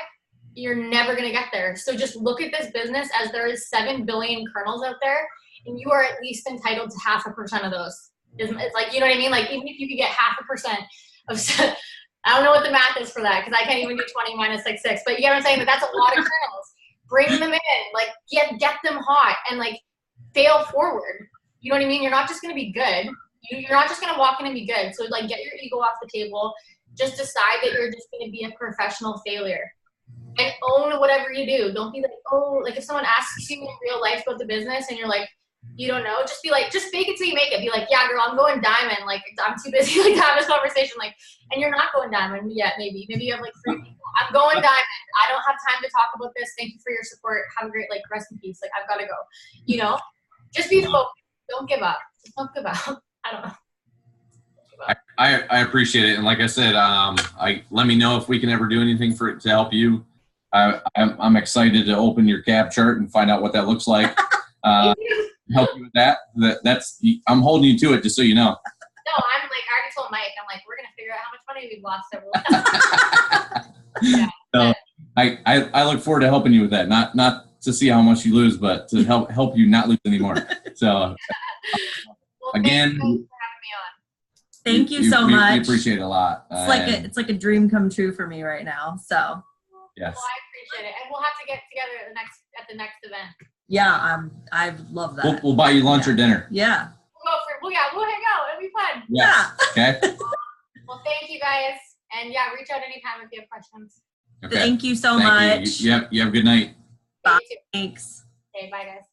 you're never going to get there. So just look at this business as there is 7 billion kernels out there, and you are at least entitled to 0.5% of those. It's like, you know what I mean? Like, even if you could get 0.5% of, I don't know what the math is for that, because I can't even do 20 minus like 6, but you get what I'm saying? But that's a lot of kernels. Bring them in, like, get them hot, and like fail forward. You know what I mean? You're not just going to be good. You're not just going to walk in and be good. So, like, get your ego off the table. Just decide that you're just going to be a professional failure. And own whatever you do. Don't be like, oh, like, if someone asks you in real life about the business and you're like, you don't know, just be like, just fake it till you make it. Be like, yeah, girl, I'm going diamond. Like, I'm too busy like to have this conversation. Like, and you're not going diamond yet, maybe. Maybe you have like 3 people. I'm going diamond. I don't have time to talk about this. Thank you for your support. Have a great, like, rest in peace. Like, I've got to go. Just be focused. Don't give up. Just don't give up. I don't know. I appreciate it, and like I said, let me know if we can ever do anything to help you. I'm excited to open your cap chart and find out what that looks like. Help you with that. I'm holding you to it, just so you know. No, I'm like, I already told Mike. I'm like, we're gonna figure out how much money we've lost. Yeah. So I look forward to helping you with that. Not to see how much you lose, but to help you not lose anymore. So well, again, thank you for having me on. Thank you so much. We appreciate it a lot. It's like a dream come true for me right now. So yes. Well, I appreciate it, and we'll have to get together at the next event. Yeah, I love that. We'll buy you lunch or dinner. Yeah. We'll hang out. It'll be fun. Yes. Yeah. Okay. Well, thank you guys, and yeah, reach out anytime if you have questions. Okay. Thank you so much. You have a good night. Bye. Thanks. Okay, bye guys.